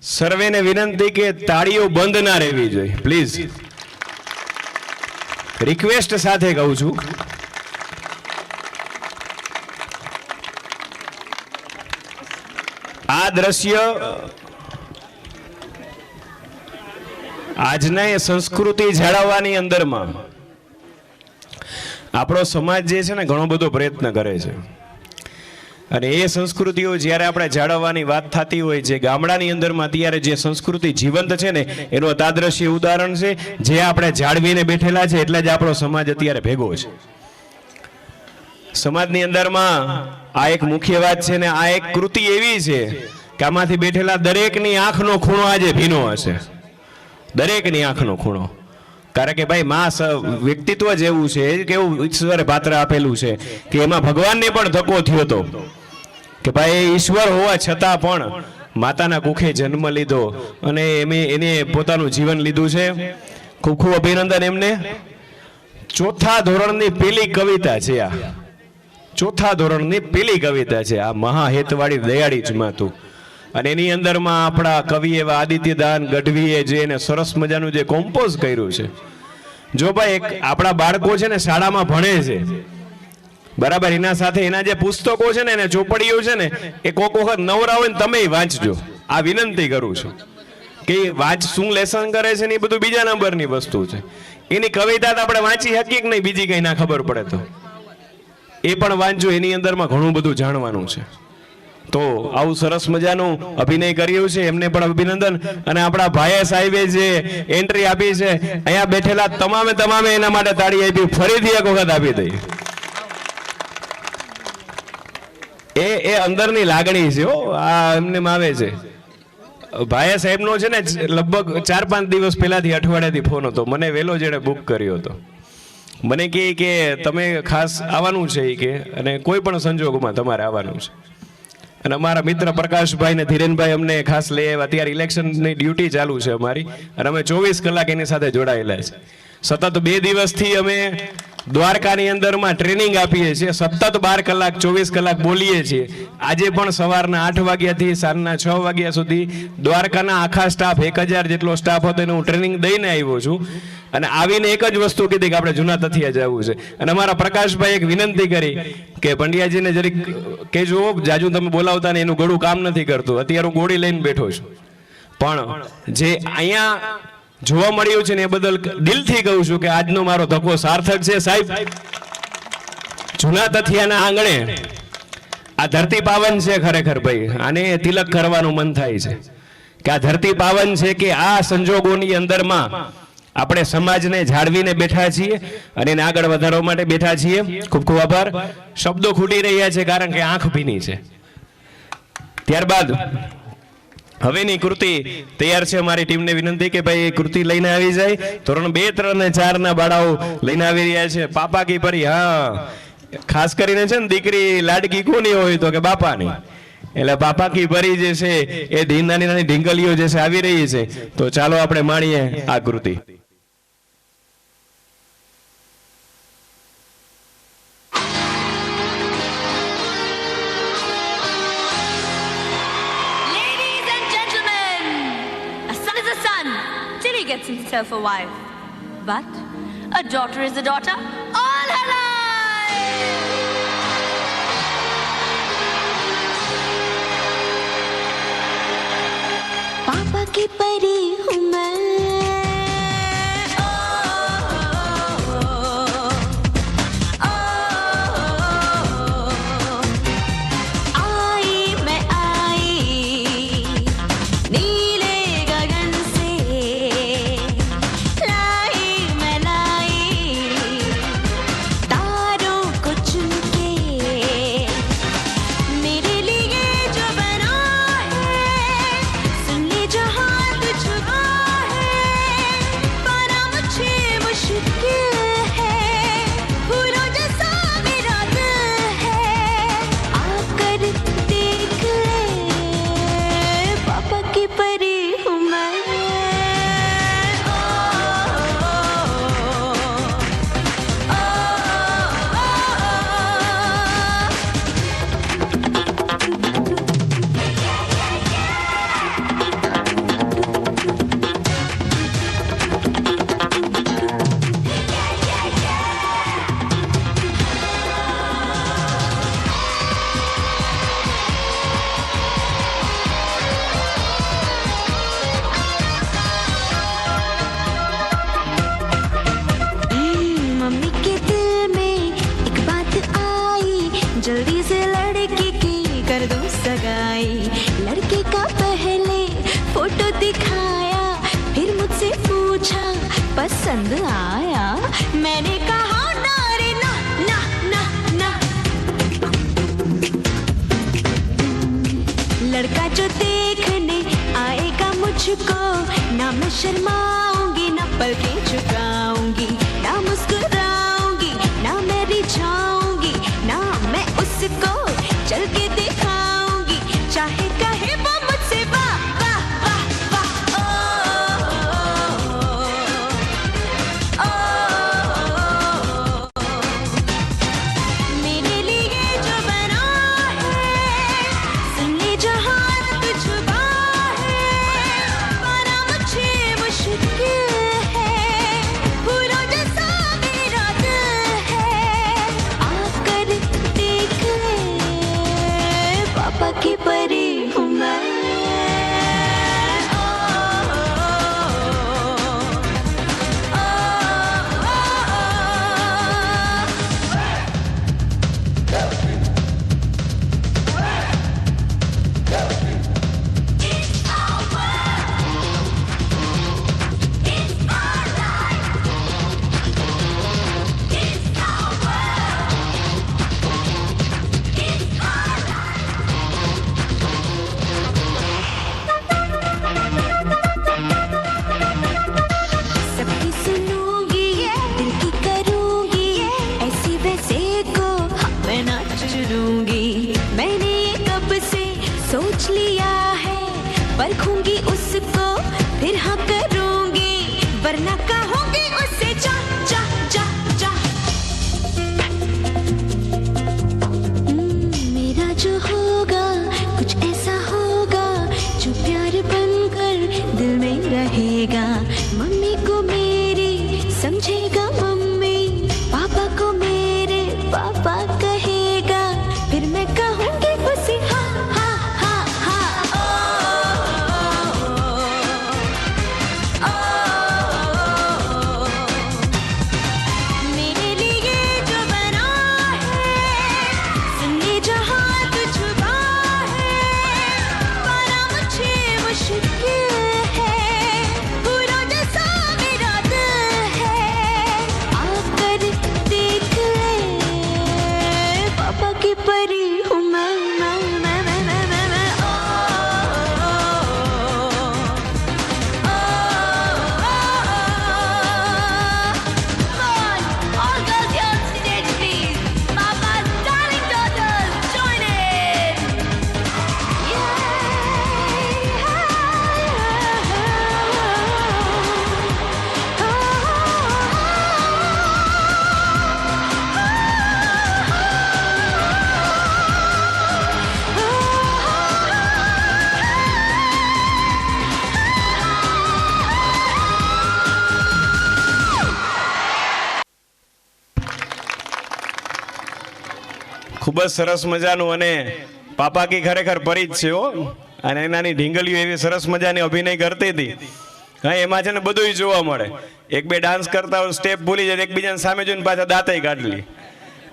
સર્વેને વિનંતી કે તાળીઓ બંધ ના રહેવી જોઈએ પ્લીઝ, રિક્વેસ્ટ સાથે કહું છું. આ દ્રશ્ય આજના એ સંસ્કૃતિ જાળવવાની અંદરમાં આપણો સમાજ જે છે ને ઘણો બધો પ્રયત્ન કરે છે, અને એ સંસ્કૃતિઓ જ્યારે આપણે જાળવવાની વાત થતી હોય છે ગામડાની અંદરમાં, ત્યારે જે સંસ્કૃતિ જીવંત છે ને એનું તાદ્રશ્ય ઉદાહરણ છે જે આપણે જાળવીને બેઠેલા છે, એટલે જ આપણો સમાજ અત્યારે ભેગો છે. સમાજની અંદરમાં આ એક મુખ્ય વાત છે ને આ એક કૃતિ એવી છે કે આમાંથી બેઠેલા દરેકની આંખનો ખૂણો આજે ભીનો હશે, દરેકની આંખનો ખૂણો. કારણ કે ભાઈ વ્યક્તિત્વ જ એવું છે કે એવું ઈશ્વરે પાત્ર આપેલું છે કે એમાં ભગવાનને પણ ધક્કો થયો હતો કે ભાઈ ઈશ્વર હોવા છતાં પણ માતાના કુખે જન્મ લીધો અને એને પોતાનું જીવન લીધું છે. ખૂબ ખૂબ અભિનંદન એમને. ચોથા ધોરણની પેલી કવિતા છે આ, ચોથા ધોરણની પેલી કવિતા છે આ મહાહેતવાળી દયાળી જ માતું. અને એની અંદરમાં આપણા કવિ એવા આદિત્યદાન ગઢવીએ જે એને સરસ મજાનું જે કોમ્પોઝ કર્યું છે. જો ભાઈ આપણા બાળકો છે ને શાળામાં ભણે છે બરાબર, એના સાથે એના જે પુસ્તકો છે ને એને ચોપડીઓ છે ને એ કોક વખત નવરા હોય ને તમે વાંચજો, આ વિનંતી કરું છું કે શું લેસન કરે છે ને એ બધું બીજા નંબરની વસ્તુ છે. એની કવિતા તો આપણે વાંચી શકીએ કે નહીં બીજી કઈ ના ખબર પડે તો એ પણ વાંચજો, એની અંદરમાં ઘણું બધું જાણવાનું છે. તો આવું સરસ મજાનું અભિનય કર્યું છે એમને પણ અભિનંદન. અને આપણા ભાઈએ સાહેબે જે એન્ટ્રી આપી છે અહીંયા બેઠેલા તમામે એના માટે તાળી આપી, ફરીથી એક વખત આપી દઈ. એ અંદરની લાગણી છે હો, આ એમને આવે છે. ભાઈએ સાહેબનો છે ને લગભગ 4-5 દિવસ પહેલાથી અઠવાડિયાથી ફોન હતો, મને વહેલો જેણે બુક કર્યો હતો. મને કહે કે તમે ખાસ આવવાનું છે કે, અને કોઈ પણ સંજોગોમાં તમારે આવવાનું છે. અને અમારા મિત્ર પ્રકાશભાઈ ને ધીરેનભાઈ અમને ખાસ લઈ આવ્યા. અત્યારે ઇલેક્શનની ડ્યુટી ચાલુ છે અમારી અને અમે 24 કલાક એની સાથે જોડાયેલા છે. સતત 2 દિવસથી અમે દ્વારકાની અંદરમાં ટ્રેનિંગ આપીએ છીએ, સતત 12 કલાક 24 કલાક બોલીએ છીએ. આજે પણ સવારના 8 વાગ્યાથી સાંજના 6 વાગ્યા સુધી દ્વારકાના આખા સ્ટાફ 1000 જેટલો સ્ટાફ હતો એને હું ટ્રેનિંગ દઈને આવ્યો છું. અને આવીને એક જ વસ્તુ કીધી કે આપણે જૂના તથિયા જવું છે. અને અમારા પ્રકાશભાઈ એક વિનંતી કરી કે પંડ્યાજીને જરીક કહેજો જાજુ તમે બોલાવતા ને એનું ગળું કામ નથી કરતું. અત્યારે હું ગોળી લઈને બેઠો છું, પણ જે અહીંયા જોવા મળ્યું છે ને એ બદલ દિલથી કહું છું કે આજનો મારો ધક્કો સાર્થક છે. સાહેબ જૂના તથિયાના આંગણે આ ધરતી પાવન છે ખરેખર ભાઈ, આને તિલક કરવાનું મન થાય છે કે આ ધરતી પાવન છે કે આ સંજોગોની અંદરમાં આપણે સમાજને જાળવીને બેઠા છીએ અને એને આગળ વધારવા માટે બેઠા છીએ. ખૂબ ખૂબ આભાર. શબ્દો ખૂટી રહ્યા છે કારણ કે આંખ ભીની છે. ત્યારબાદ હવેની કૃતિ તૈયાર છે. અમારી ટીમને વિનંતી કે ભાઈ એ કૃતિ લઈને આવી જાય. ધોરણ 2, 3 અને 4 ના બાળાઓ લઈને આવી રહ્યા છે. પાપા કી પરી, હા ખાસ કરીને છે ને દીકરી લાડકી કોની હોય તો કે બાપાની, એટલે પાપા કી પરી જે છે એ નાની નાની ઢીંગલીઓ જે છે આવી રહી છે. તો ચાલો આપણે માણીએ આ કૃતિ. Gets himself a wife, but a daughter is a daughter all her life. Papa की परी हूँ मैं, जहाँ तुझ आई, लड़के का पहले फोटो दिखाया, फिर मुझसे पूछा पसंद आया, मैंने कहा ना रे ना ना ना ना। लड़का जो देखने आएगा मुझको, ना मैं शर्माऊंगी ना पलकें झुकाऊंगी, ना मुस्कुराऊंगी ना मैं रिझाऊंगी, ना मैं उसको चल के दिखाऊंगी, चाहे कहे वो मुझसे वाह वाह वाह वाह। ओ मेरे लिए जो बना है, सुन ले जहां तुझ छुपा है, पाना मुझे मुश्किल है, फूलों जैसा मेरा दिल है, आकर देख ले पापा की परी हूँ मैं। सबकी सुनूंगी ये, दिल की करूंगी ये, ऐसी वैसे को मैं ना चुरूंगी, मैंने ये कब से सोच लिया है, परखूंगी उसको फिर हाँ करूंगी, वरना कहूंगी उससे जा जा जा जा। मेरा जो होगा कुछ ऐसा होगा, जो प्यार बनकर दिल में रहेगा, मम्मी को मेरी समझेगा मम्मी, पापा को मेरे पापा कहेगा, फिर मैं कहूंगी उसे हा हा हा हा। मेरे लिए जो बना है, सुन ले जहां तुझ छुपा है, पाना मुझे मुश्किल है, फूलों जैसा मेरा दिल है, आकर देख ले पापा की परी हूँ मैं मैं। All girls here on stage, please. Papa's darling daughters, join in. ખૂબ જ સરસ મજાનું, અને પાપા કી ખરેખર પરી જ છે હો, અને નાની ઢીંગલીઓ એવી સરસ મજાની અભિનય કરતી હતી. હા, એમાં છે ને બધું જોવા મળે, એક બે ડાન્સ કરતા હોય, સ્ટેપ ભૂલી જાય, એકબીજાને સામે જોઈને પાછા દાંતય કાઢી લે.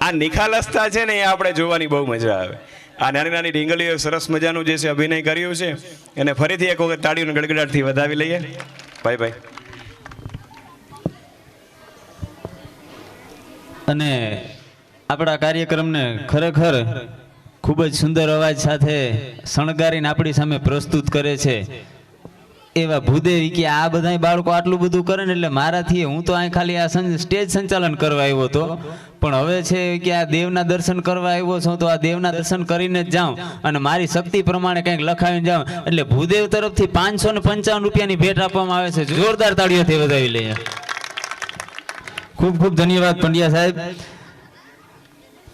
આ નિખાલસતા છે ને એ આપણે જોવાની બહુ મજા આવે. આ નાની નાની ઢીંગલીઓ સરસ મજાનું જે છે અભિનય કર્યું છે, અને ફરીથી એક વખત તાળીઓની ગડગડાટથી વધાવી લઈએ. ભાઈ ભાઈ. અને આપણા કાર્યક્રમને ખરેખર ખૂબ જ સુંદર અવાજ સાથે શણગારીને આપણી સામે પ્રસ્તુત કરે છે એવા ભૂદેવી કે આ બધા બાળકો આટલું બધું કરે ને એટલે મારાથી હું તો અહીં ખાલી આ સ્ટેજ સંચાલન કરવા આવ્યો હતો, પણ હવે છે કે આ દેવના દર્શન કરવા આવ્યો છું, તો આ દેવના દર્શન કરીને જ જાઉં અને મારી શક્તિ પ્રમાણે કંઈક લખાવીને જાઉં. એટલે ભૂદેવ તરફથી 555 રૂપિયાની ભેટ આપવામાં આવે છે. જોરદાર તાળીઓથી વધાવી લઈએ. ખૂબ ખૂબ ધન્યવાદ પંડ્યા સાહેબ.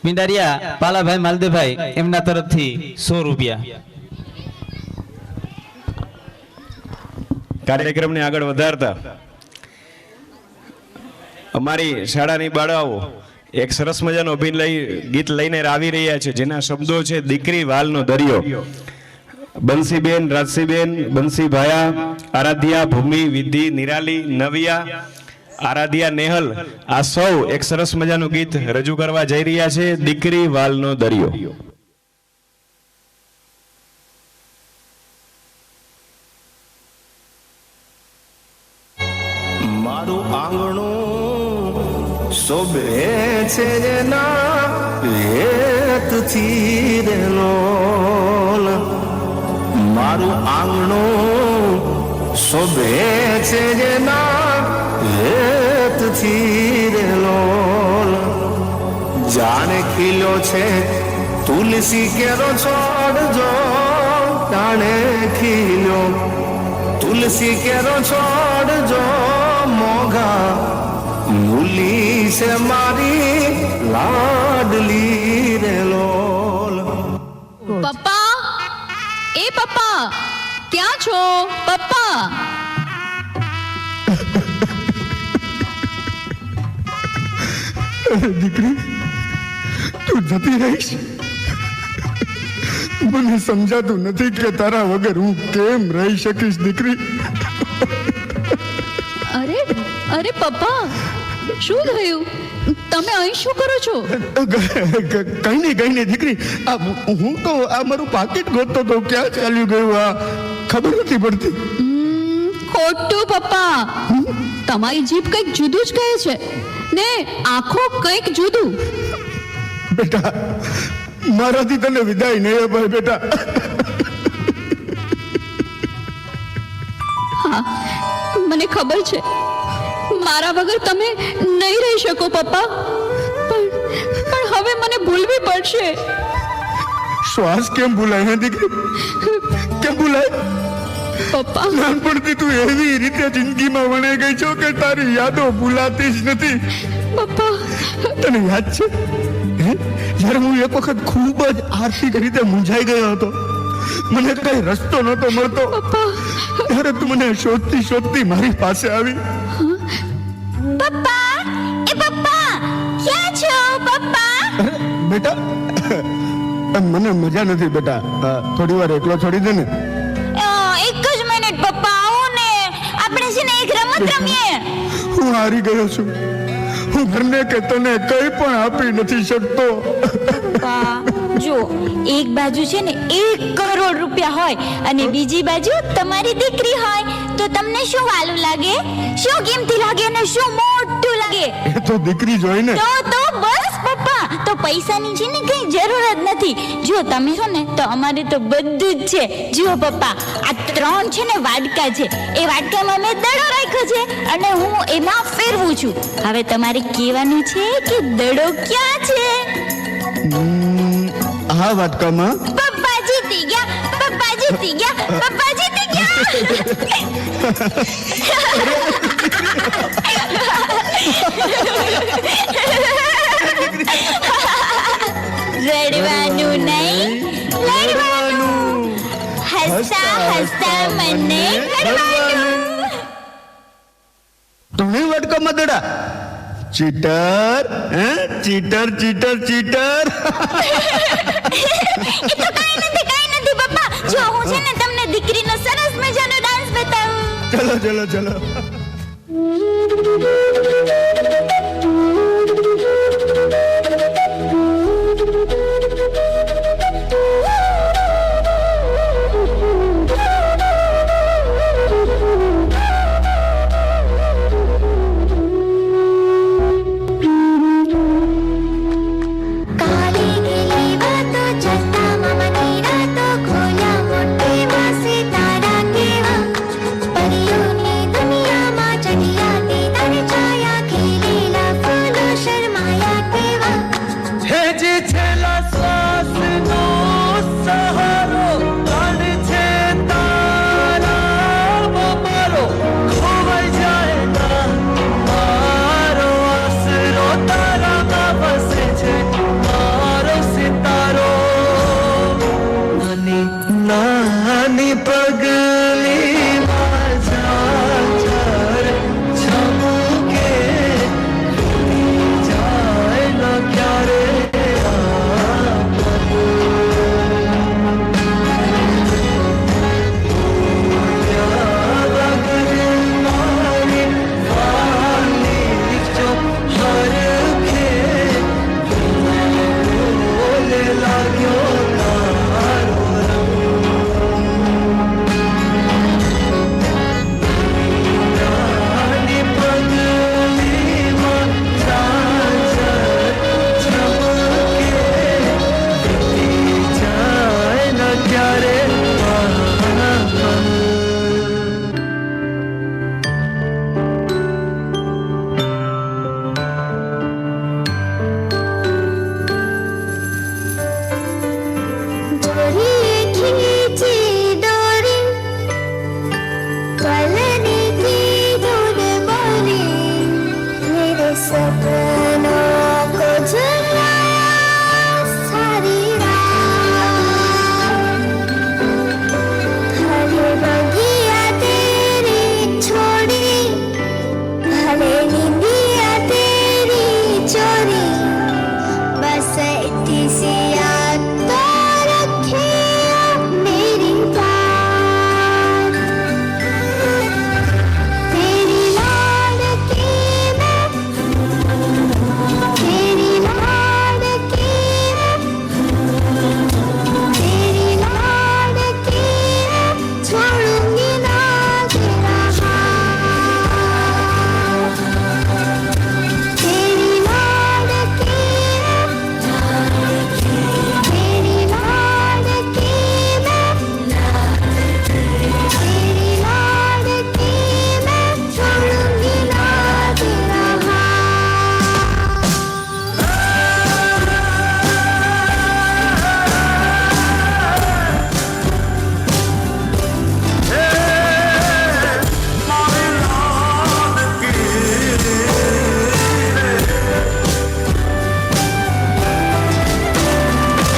પિંડારિયા પાલાભાઈ માલદેભાઈ એમના તરફથી 100 રૂપિયા. કાર્યક્રમને આગળ વધારતા અમારી શાળાની બાળાઓ એક સરસ મજાનો ગીત લઈને આવી રહ્યા છે, જેના શબ્દો છે દીકરી વાલનો દરિયો. બંસીબેન, રાજસીબેન, બંસીભાયા, આરાધ્યા, ભૂમિ, વિધિ, નિરાલી, નવિયા, આરાધ્યા, નેહલ, આ સૌ એક સરસ મજાનું ગીત રજૂ કરવા જઈ રહ્યા છે, દીકરી વાલનો દરિયો. મારું આંગણું શોભે છે જેના હેતથી રે લોલ, મારું આંગણું શોભે છે જેના હેતથી રે લોલ, જાણે ખીલ્યો છે તુલસી કેરો છોડ જો, જાણે ખીલ્યો તુલસી કેરો છોડ જો, મોઘા મૂલી છે મારી લાડલી રે લોલ. પપ્પા, એ પપ્પા, ક્યાં છો પપ્પા? દીકરી, તું જતી રહીશ. મને સમજાતું નથી કે તારા વગર હું કેમ રહી શકીશ દીકરી. અરે અરે પપ્પા, શું થયું? તમે અહીં શું કરો છો? કઈ નહીં દીકરી, આ હું તો આ મારું પાકીટ ગોતતો તો ક્યાં ચાલ્યું ગયું આ ખબર નથી પડતી. ખોટું પપ્પા, તમારી જીભ કંઈક જુદું જ કહે છે ને આંખો કંઈક જુદું. બેટા, મારાથી તને વિદાય નહીં અપાય બેટા. હા, મને ખબર છે મારા વગર તમે નહીં રહી શકો પપ્પા, પણ હવે મને ભૂલવી પડશે. શ્વાસ કેમ ભૂલાય હે દીકરી, કેમ ભૂલાય? પપ્પા, નાનપણથી તું એવી રીતે જિંદગીમાં વણાઈ ગઈ છો કે તારી યાદો ભૂલાતી જ નથી. પપ્પા, તને યાદ છે જ્યારે હું એક વખત ખૂબ જ આર્થિક રીતે મૂંઝાઈ ગયો હતો, મને કઈ રસ્તો નહોતો મળતો, ત્યારે તું મને શોધતી શોધતી મારી પાસે આવી. પપ્પા, એ પપ્પા, ક્યાં છો પપ્પા? બેટા, મને મજા નથી બેટા, થોડી વાર એકલો છોડી દે ને. એક જ મિનિટ પપ્પા, આવો ને, આપણે છે ને એક રમત રમીએ. હું હારી ગયો છું, હું ઘરને કે તને કઈ પણ આપી નથી શકતો. પપ્પા, જો એક બાજુ છે ને 1 કરોડ રૂપિયા હોય અને બીજી બાજુ તમારી દીકરી હોય તો તમને શું વાલું લાગે, શું કિંમતી લાગે અને શું મોટું લાગે? એ તો દીકરી જોઈ ને. તો બસ પપ્પા, તો પૈસાની છે ને કઈ જરૂર જ નથી. જો તમે છો ને તો અમારે તો બધું જ છે. જુઓ પપ્પા, આ 3 છે ને વાડકા છે, એ વાડકામાં મેં દડો રાખ્યો છે અને હું એમાં ફેરવું છું. હવે તમારે કહેવાનું છે કે દડો ક્યાં છે? આ વાટકામાં. પપ્પા જીતી ગયા, પપ્પા જીતી ગયા, પપ્પા જીતી ગયા. રડવાનું નહીં, લડવાનું. હસતા હસતા મને લડવાનું. તમે વાટકામાં દડા ચીટર, ચીટર ચીટર ચીટર. એ તો કઈ નથી પપ્પા. જો હું છે ને તમને દીકરીનો સરસ મજાનો ડાન્સ બતાવું. ચલો ચલો ચલો. परियों ने दुनिया में चढ़िया दी दर छाया खिली पलने की धुन बोली मेरे सपनों को झुलाया सारी रात भले बगिया तेरी छोड़ी भले निंदिया तेरी चोरी बस इतनी सी याद तो रखियो मेरी बात तेरी लाडकी मैं तेरी लाडकी मैं तेरी लाडकी मैं छोड़ूंगी ना तेरा हाथ तेरी लाडकी तेरी लाडकी मैं तेरी लाडकी मैं छोड़ूंगी ना तेरा हाथ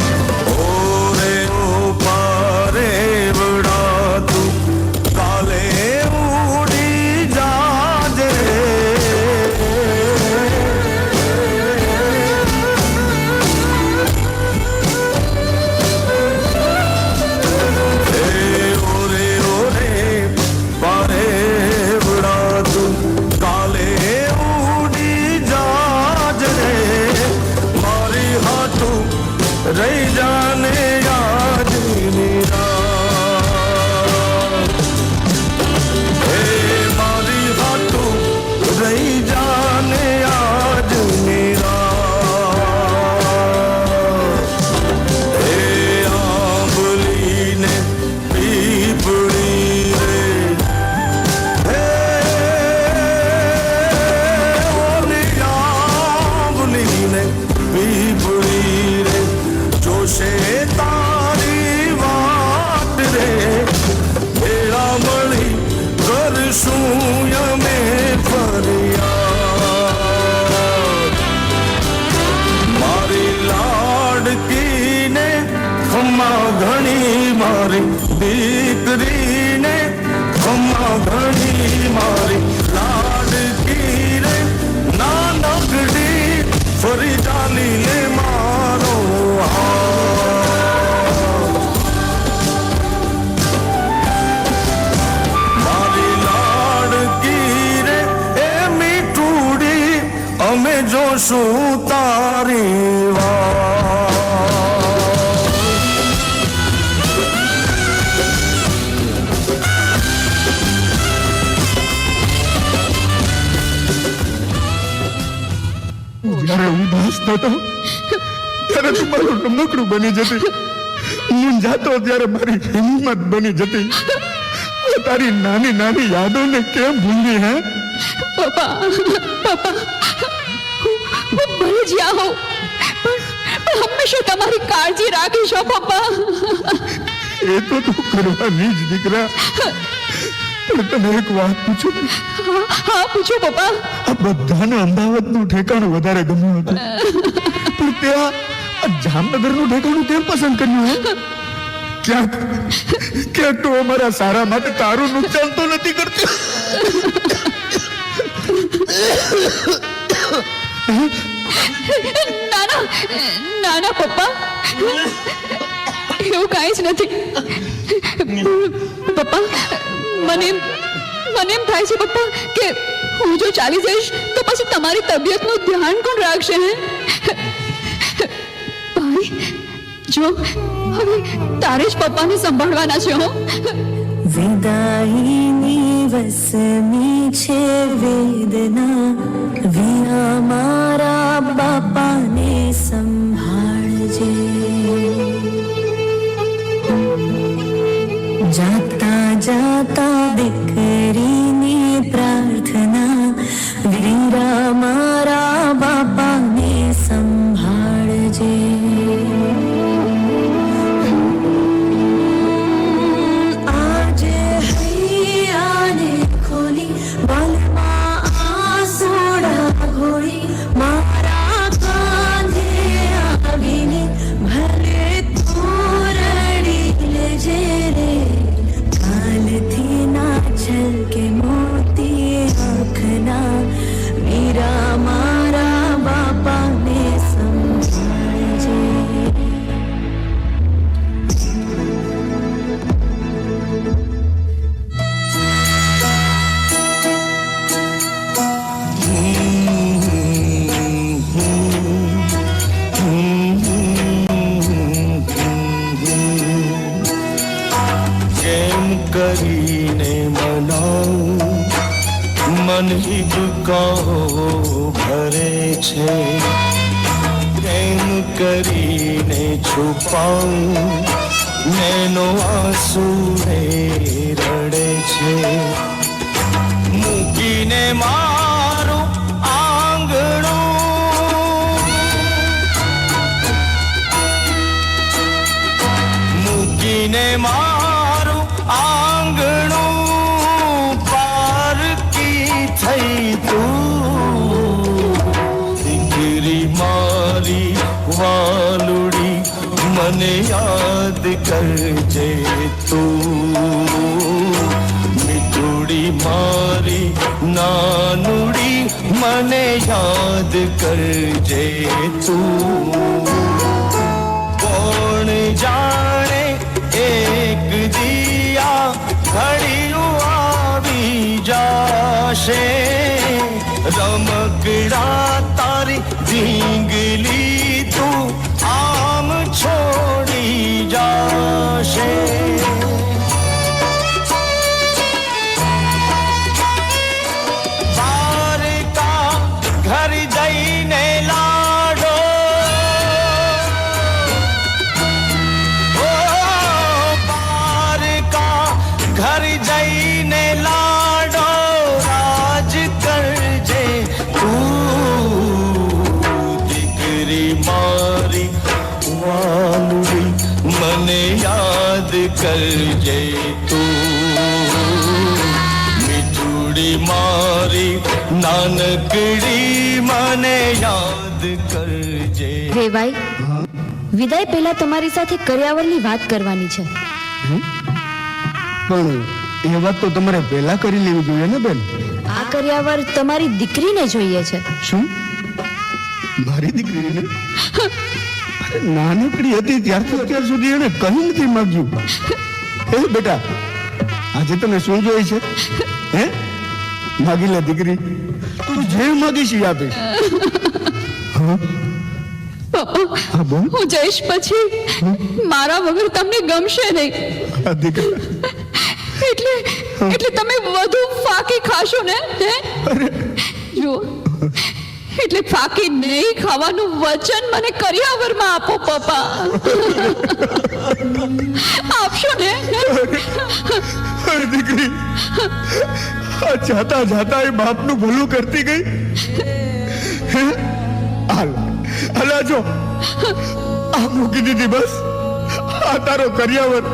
ઓરે ઓ પારે વડા તું કાલે ઉડી જાજે ઓરે ઓરે પારે વડા તું કાલે ઉડી જાજે મારી હાટું રહી જાને યાદ મેરા હે મારી હાટું રહી જાને યાદ મેરા હે આંબલી ને પીપળી રે હે ઓલી આંબલી ને પીપળી રે જોશે તારી વાટ રે ભેળા મળી કરશું અમે ફરિયાદ મારી લાડકીને ખમ્મા ઘણી મારી દીકરીને ખમ્મા ઘણી મારી લાડકીને નાનકડી ફરી ચાલીને મારો હાથ મારી લાડકી રે એ મીઠુડી અમે જોશું તારી વાત જ્યારે ઉદાસ થતો ત્યારે તું મારું રમકડું બની જતી મૂંઝાતો ત્યારે મારી હિંમત બની જતી તારી નાની નાની યાદોને કેમ ભૂલી હે પપ્પા પપ્પા હું ભલે જ્યાં હોઉં પણ હંમેશા તમારી કાળજી રાખીશ હો પપ્પા એ તો તું કરવાની જ દીકરા પણ તને એક વાત પૂછું હા પૂછો પપ્પા આ બધાને અમદાવાદનું ઠેકાણું વધારે ગમ્યું હતું પણ ત્યાં આ જામનગરનું ઠેકાણું કેમ પસંદ કર્યું હે ક્યાંક ક્યાંક તો અમારા સારા માટે તારું નુકસાન તો નથી કરતું નાના નાના પપ્પા એવું કાંઈ જ નથી પપ્પા મને એમ થાય છે પપ્પા કે હું જો ચાલી જઈશ તો પછી તમારી તબિયતનું ધ્યાન કોણ રાખશે હે ભાઈ જો હવે તારે જ પપ્પાને સંભાળવાના છે હો વિદાયની વસમી છે વેદના વિના મારા બાપાને સંભાળજે જાતા જાતા દીકરીની પ્રાર્થના વીરા મારા બાપાને સંભાળજે આજે હૈયાને મન હિબકાઓ ભરે છે, પ્રેમ કરીને છુપાઉં નૈનો આંસુ રે રડે છે, મૂકીને મારું આંગણું, મૂકીને મારું આંગણું, પારકી થઈ તું દીકરી મારી વાલુડી, મને યાદ કરજે તું મીઠુડી મારી નાનુડી, મને યાદ કરજે તું. કોણ જાણે એક દિયા ઘડીયું આવી જાશે, રમકડા તારી ઢીંગલી તું આમ છોડી જાશે. દ્વારકા ઘર જઈને લાડો, ઓ દ્વારકા ઘર જઈને લાડો, રાજ કરજે તું દીકરી મારી વાલુડી, મને યાદ કરજે તું મીઠુડી મારી નાનકડી, મને યાદ કરજે. રેવાઈ, વિદાય પહેલા તમારી સાથે કર્યાવરની વાત કરવાની છે. પણ એ વાત તો તમારે પહેલા કરી લેવી જોઈએ ને બેન. આ કર્યાવર તમારી દીકરીને જોઈએ છે. શું? મારી દીકરીને? અરે નાનકડી હતી ત્યારથી અત્યાર સુધી એને કહી નથી માંગ્યું. એ બેટા, આજે તને શું જોઈએ છે? હે, માગી લે દીકરી, તું જે માગીશ એ આપીશ. હા બોલ. હું જઈશ પછી મારા વગર તમને ગમશે નહીં, આ દીકરી, એટલે તમે વધુ ફાકી ખાશો ને? હે? જુઓ, એટલે ફાકી નહીં ખાવાનું વચન મને કર્યાવરમાં આપો પપ્પા. આપશો ને? અરે દીકરી, આ જાતા જાતા એ બાપનું ભલું કરતી ગઈ. હે? હાલ જો આ મૂકી દીધી, બસ આ તારો કર્યાવર.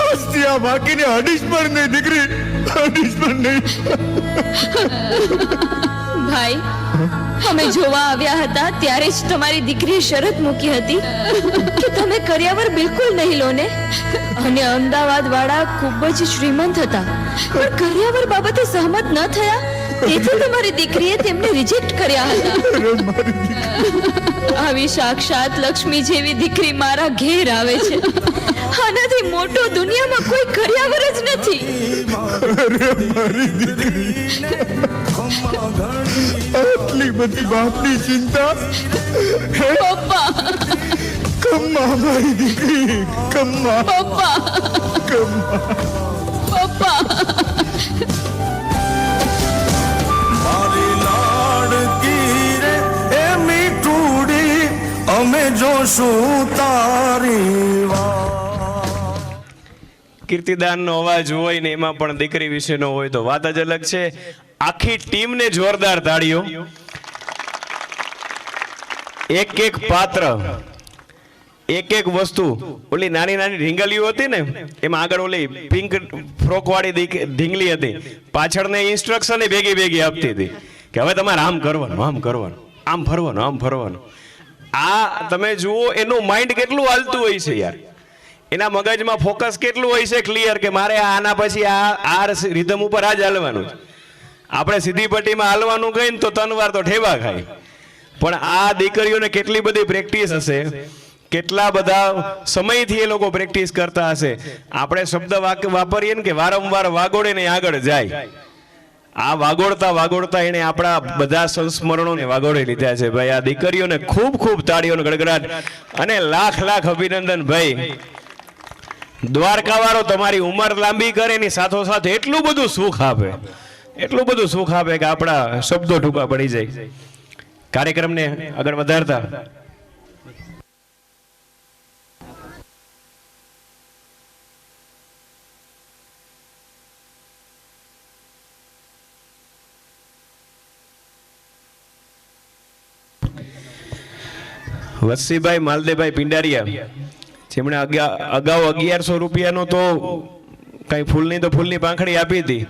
આજથી આ બાકીને હડીશ પણ નહીં દીકરી, હડીશ પણ નહીં. ભાઈ, અમે જોવા આવ્યા હતા ત્યારે જ તમારી દીકરીએ શરત મૂકી હતી કે તમે કર્યાવર બિલકુલ નહીં લો ને. અને અમદાવાદ વાળા ખૂબ જ શ્રીમંત હતા, પણ કર્યાવર બાબતે સહમત ન થયા, તેથી તમારી દીકરીએ તેમને રિજેક્ટ કર્યા હતા. આવી સાક્ષાત લક્ષ્મી જેવી દીકરી મારા ઘેર આવે છે, આનાથી મોટો દુનિયામાં કોઈ કર્યાવર જ નથી. અરે મારી દીકરી, આટલી બધી બાપની ચિંતા. પપ્પા, કમ્મા મારી દીકરી, કમ્મા પપ્પા, કમ્મા. પપ્પા. મારી લાડકી રે એ મીઠુડી, અમે જોશું તારી વાત. કીર્તિદાનનો અવાજ હોય ને એમાં પણ દીકરી વિશેનો હોય તો વાત જ અલગ છે. આખી ટીમને જોરદાર તાળીઓ. એક એક પાત્ર, એક એક વસ્તુ. ઓલી નાની નાની ઢીંગલીઓ હતી ને, એમાં આગળ ઓલી પિંક ફ્રોક વાળી ઢીંગલી હતી, પાછળને ઇન્સ્ટ્રક્શન ભેગી ભેગી આપતી હતી કે હવે તમારે આમ કરવાનું, આમ કરવાનું, આમ ફરવાનું, આમ ફરવાનું. આ તમે જુઓ એનું માઇન્ડ કેટલું હાલતું હોય છે યાર, એના મગજમાં ફોકસ કેટલું હોય છે ક્લિયર કે મારે આના પછી આ રિધમ ઉપર આ જ હાલવાનું છે. આપણે સીધી પટ્ટીમાં હાલવાનું કહીએ ને તો 3 વાર તો ઠેવા ખાય. પણ આ દીકરીઓને કેટલી બધી પ્રેક્ટિસ હશે, કેટલા બધા સમયથી એ લોકો પ્રેક્ટિસ કરતા હશે. આપણે શબ્દ વાપરીએ ને કે વારંવાર વાગોડે ને આગળ જાય. આ વાગોડતા વાગોડતા એને આપણા બધા સંસ્મરણોને વાગોડી લીધા છે. ભાઈ, આ દીકરીઓને ખૂબ ખૂબ તાળીઓનો ગડગડાટ અને લાખ લાખ અભિનંદન. ભાઈ, દ્વારકા વાળો તમારી ઉંમર લાંબી કરે એની સાથોસાથ એટલું બધું સુખ આપે એટલું બધું સુખ આપે કે આપણા શબ્દો ટૂંકા પડી જાય. કાર્યક્રમને આગળ વધારતા વત્સીભાઈ માલદેભાઈ પિંડારિયા, જેમણે અગાઉ 1100 રૂપિયાનો તો કઈ ફૂલની તો ફૂલની પાંખડી આપી હતી,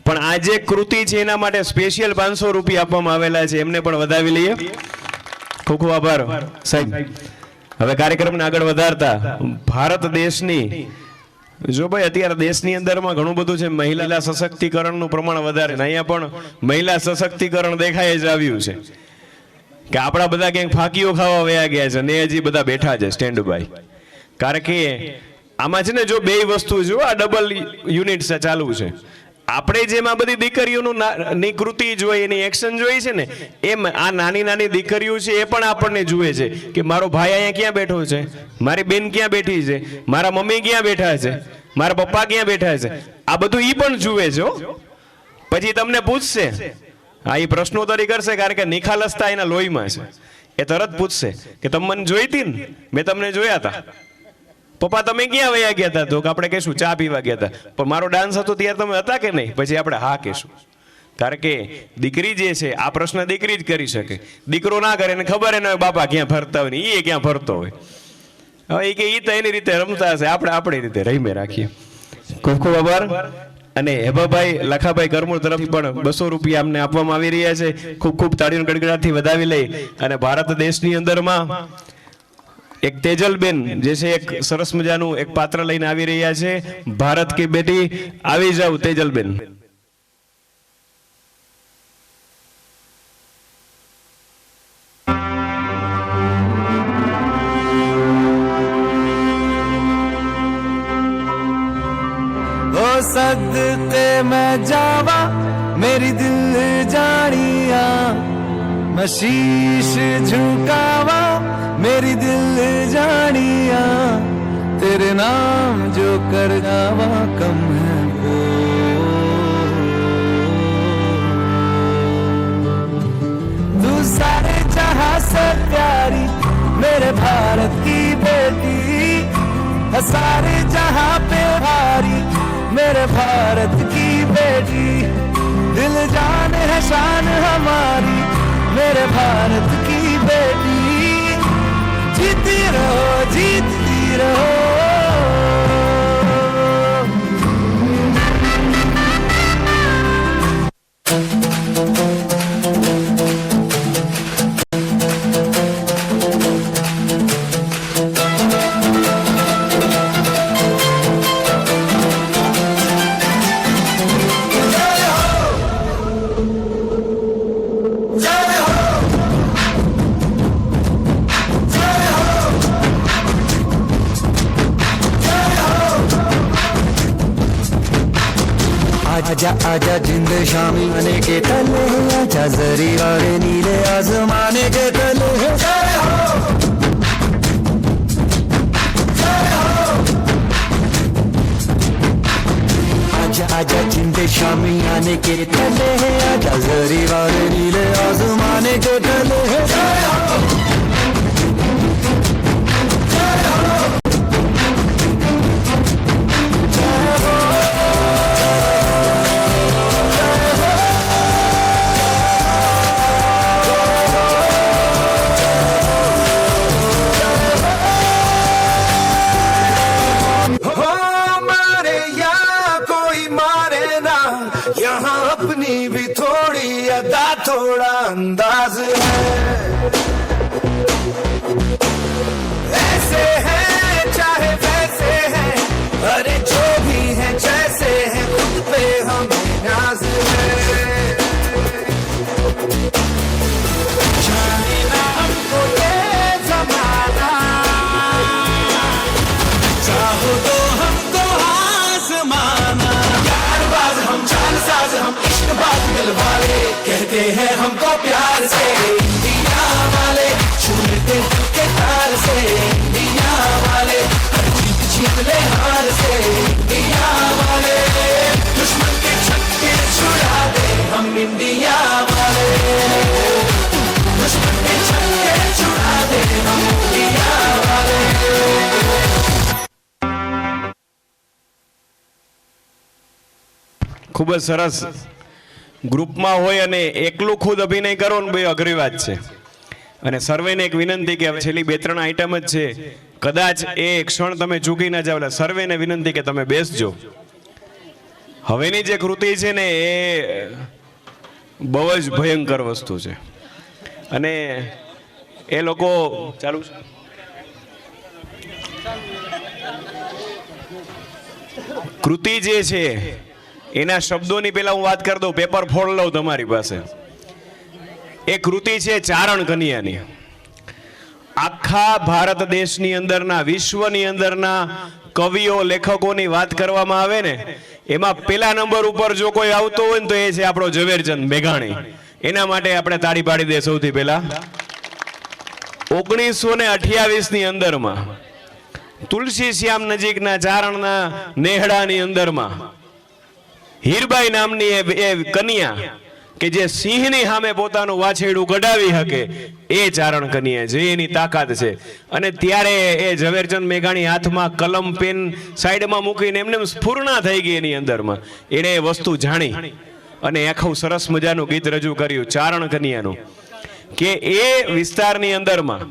પણ આ જે કૃતિ છે એના માટે સ્પેશિયલ 500 રૂપિયા આપવામાં આવેલા છે. એમને પણ વધાવી લઈએ. ખૂબ ખૂબ આભાર સાહેબ. હવે કાર્યક્રમને આગળ વધારતા ભારત દેશની, જો ભાઈ અત્યારે દેશની અંદરમાં ઘણું બધું છે, મહિલા સશક્તિકરણનું પ્રમાણ વધારે, અહીંયા પણ મહિલા સશક્તિકરણ દેખાય જ આવ્યું છે કે આપણા બધા ક્યાંક ફાંકીઓ ખાવા વયા ગયા છે ને હજી બધા બેઠા છે સ્ટેન્ડ બાય. કારણ કે આમાં છે ને, જો બે વસ્તુ જો આ ડબલ યુનિટ ચાલુ છે. આપણે જેમ આ બધી દીકરીઓનું ની કૃતિ જોઈ, એની એક્શન જોઈ છે ને, એમ આ નાની નાની દીકરીઓ છે એ પણ આપણને જુએ છે કે મારો ભાઈ અહીંયા ક્યાં બેઠો છે, મારી બેન ક્યાં બેઠી છે, મારા મમ્મી ક્યાં બેઠા છે, મારા પપ્પા ક્યાં બેઠા છે. આ બધું ઈ પણ જુએ છે. પછી તમને પૂછશે, હા, એ પ્રશ્નોત્તરી કરશે, કારણ કે નિખાલસતા એના લોહીમાં છે. એ તરત પૂછશે કે તમે મને જોઈતી ને, મેં તમને જોયા હતા, પપ્પા તમે ક્યાં વયા ગયા હતા? તો આપણે કહીશું ચા પીવા ગયા હતા. પણ મારો ડાન્સ હતો ત્યારે તમે હતા કે નહીં? પછી આપણે હા કહીશું. કારણ કે દીકરી જે છે, આ પ્રશ્ન દીકરી જ કરી શકે, દીકરો ના કરે. એને ખબર એને બાપા ક્યાં ફરતા હોય ને એ ક્યાં ફરતો હોય. હવે એ કે એ તો એની રીતે રમતા હશે, આપણે આપણી રીતે રહીમે રાખીએ. ખૂબ ખૂબ આભાર. અને હેબાભાઈ લખાભાઈ કરમૂળ તરફથી પણ 200 રૂપિયા અમને આપવામાં આવી રહ્યા છે. ખૂબ ખૂબ તાળીઓના ગડગડાટથી વધાવી લઈ અને ભારત દેશની અંદરમાં એક તેજલબેન જે છે, એક સરસ મજાનું એક પાત્ર લઈને આવી રહ્યા છે. ભારત કી બેટી, આવી જાવ તેજલબેન. सदके मैं जावा मेरी दिल जानिया, मैं शीश झुकावा मेरी दिल जानिया, तेरे नाम जो कर जावा कम है वो. तू सारे जहां से प्यारी मेरे भारत की बेटी, सारे जहां पे भारी मेरे भारत की बेटी, दिल जान है शान हमारी मेरे भारत की बेटी, जीती रहो जीतती रहो. आजा आजा जिंद शामी आने के तले, आजा जरी वाले नीले आसमाने के तले. आजा आजा जिंद शामी आने के तले, आजा जरी वाले नीले आसमाने के तले. अपनी भी थोड़ी अदा थोड़ा अंदाज है, ऐसे हैं चाहे वैसे हैं, अरे जो भी हैं जैसे हैं, खुद पे हमें नाज है. जाने ना हमको ये जमाना, चाहो तो हमको आसमाना, यारबाज हम चालसाज हम इश्कबाज दिल वाले, कहते हैं हमको प्यार से इंडिया वाले, छूते दिल के तार से इंडिया वाले, हर जीत जीत ले हार से. ખૂબ જ સરસ. ગ્રુપમાં હોય અને એકલું ખુદ અભિનય કરો ને ભાઈ અઘરી વાત છે. અને સર્વેને એક વિનંતી કે હવે છેલ્લી 2-3 આઈટમ જ છે, કદાચ એ ક્ષણ તમે ચૂકી ના જાવ. એટલે સર્વેને વિનંતી કે તમે બેસજો. હવેની જે કૃતિ છે ને એ બહુ જ ભયંકર વસ્તુ છે. અને એ લોકો ચાલુ છે. કૃતિ જે છે એના શબ્દોની પહેલા હું વાત કરી દઉં, પેપર ફોડ લઉં તમારી પાસે. એ કૃતિ છે ચારણ કન્યાની. આખા ભારત દેશની અંદરના, વિશ્વની અંદરના કવિઓ લેખકોની વાત કરવામાં આવે ને એમાં પહેલા નંબર ઉપર જો કોઈ આવતો હોય ને તો એ છે આપણો ઝવેરચંદ મેઘાણી. એના માટે આપણે તાળી પાડી દે સૌથી પહેલા. 1928 ની અંદરમાં તુલસી શ્યામ નજીકના ચારણના નેહડાની અંદરમાં હીરબાઈ નામની એ કન્યા કે જે સિંહની સામે પોતાનું વાછેડું કઢાવી શકે એ ચારણ કન્યા છે, એની તાકાત છે. અને ત્યારે એ ઝવેરચંદ મેઘાણી હાથમાં કલમ પેન સાઈડમાં મૂકીને એમને સ્ફૂર્ણા થઈ ગઈ એની અંદરમાં. એણે એ વસ્તુ જાણી અને આખું સરસ મજાનું ગીત રજૂ કર્યું ચારણ કન્યાનું, કે એ વિસ્તારની અંદરમાં,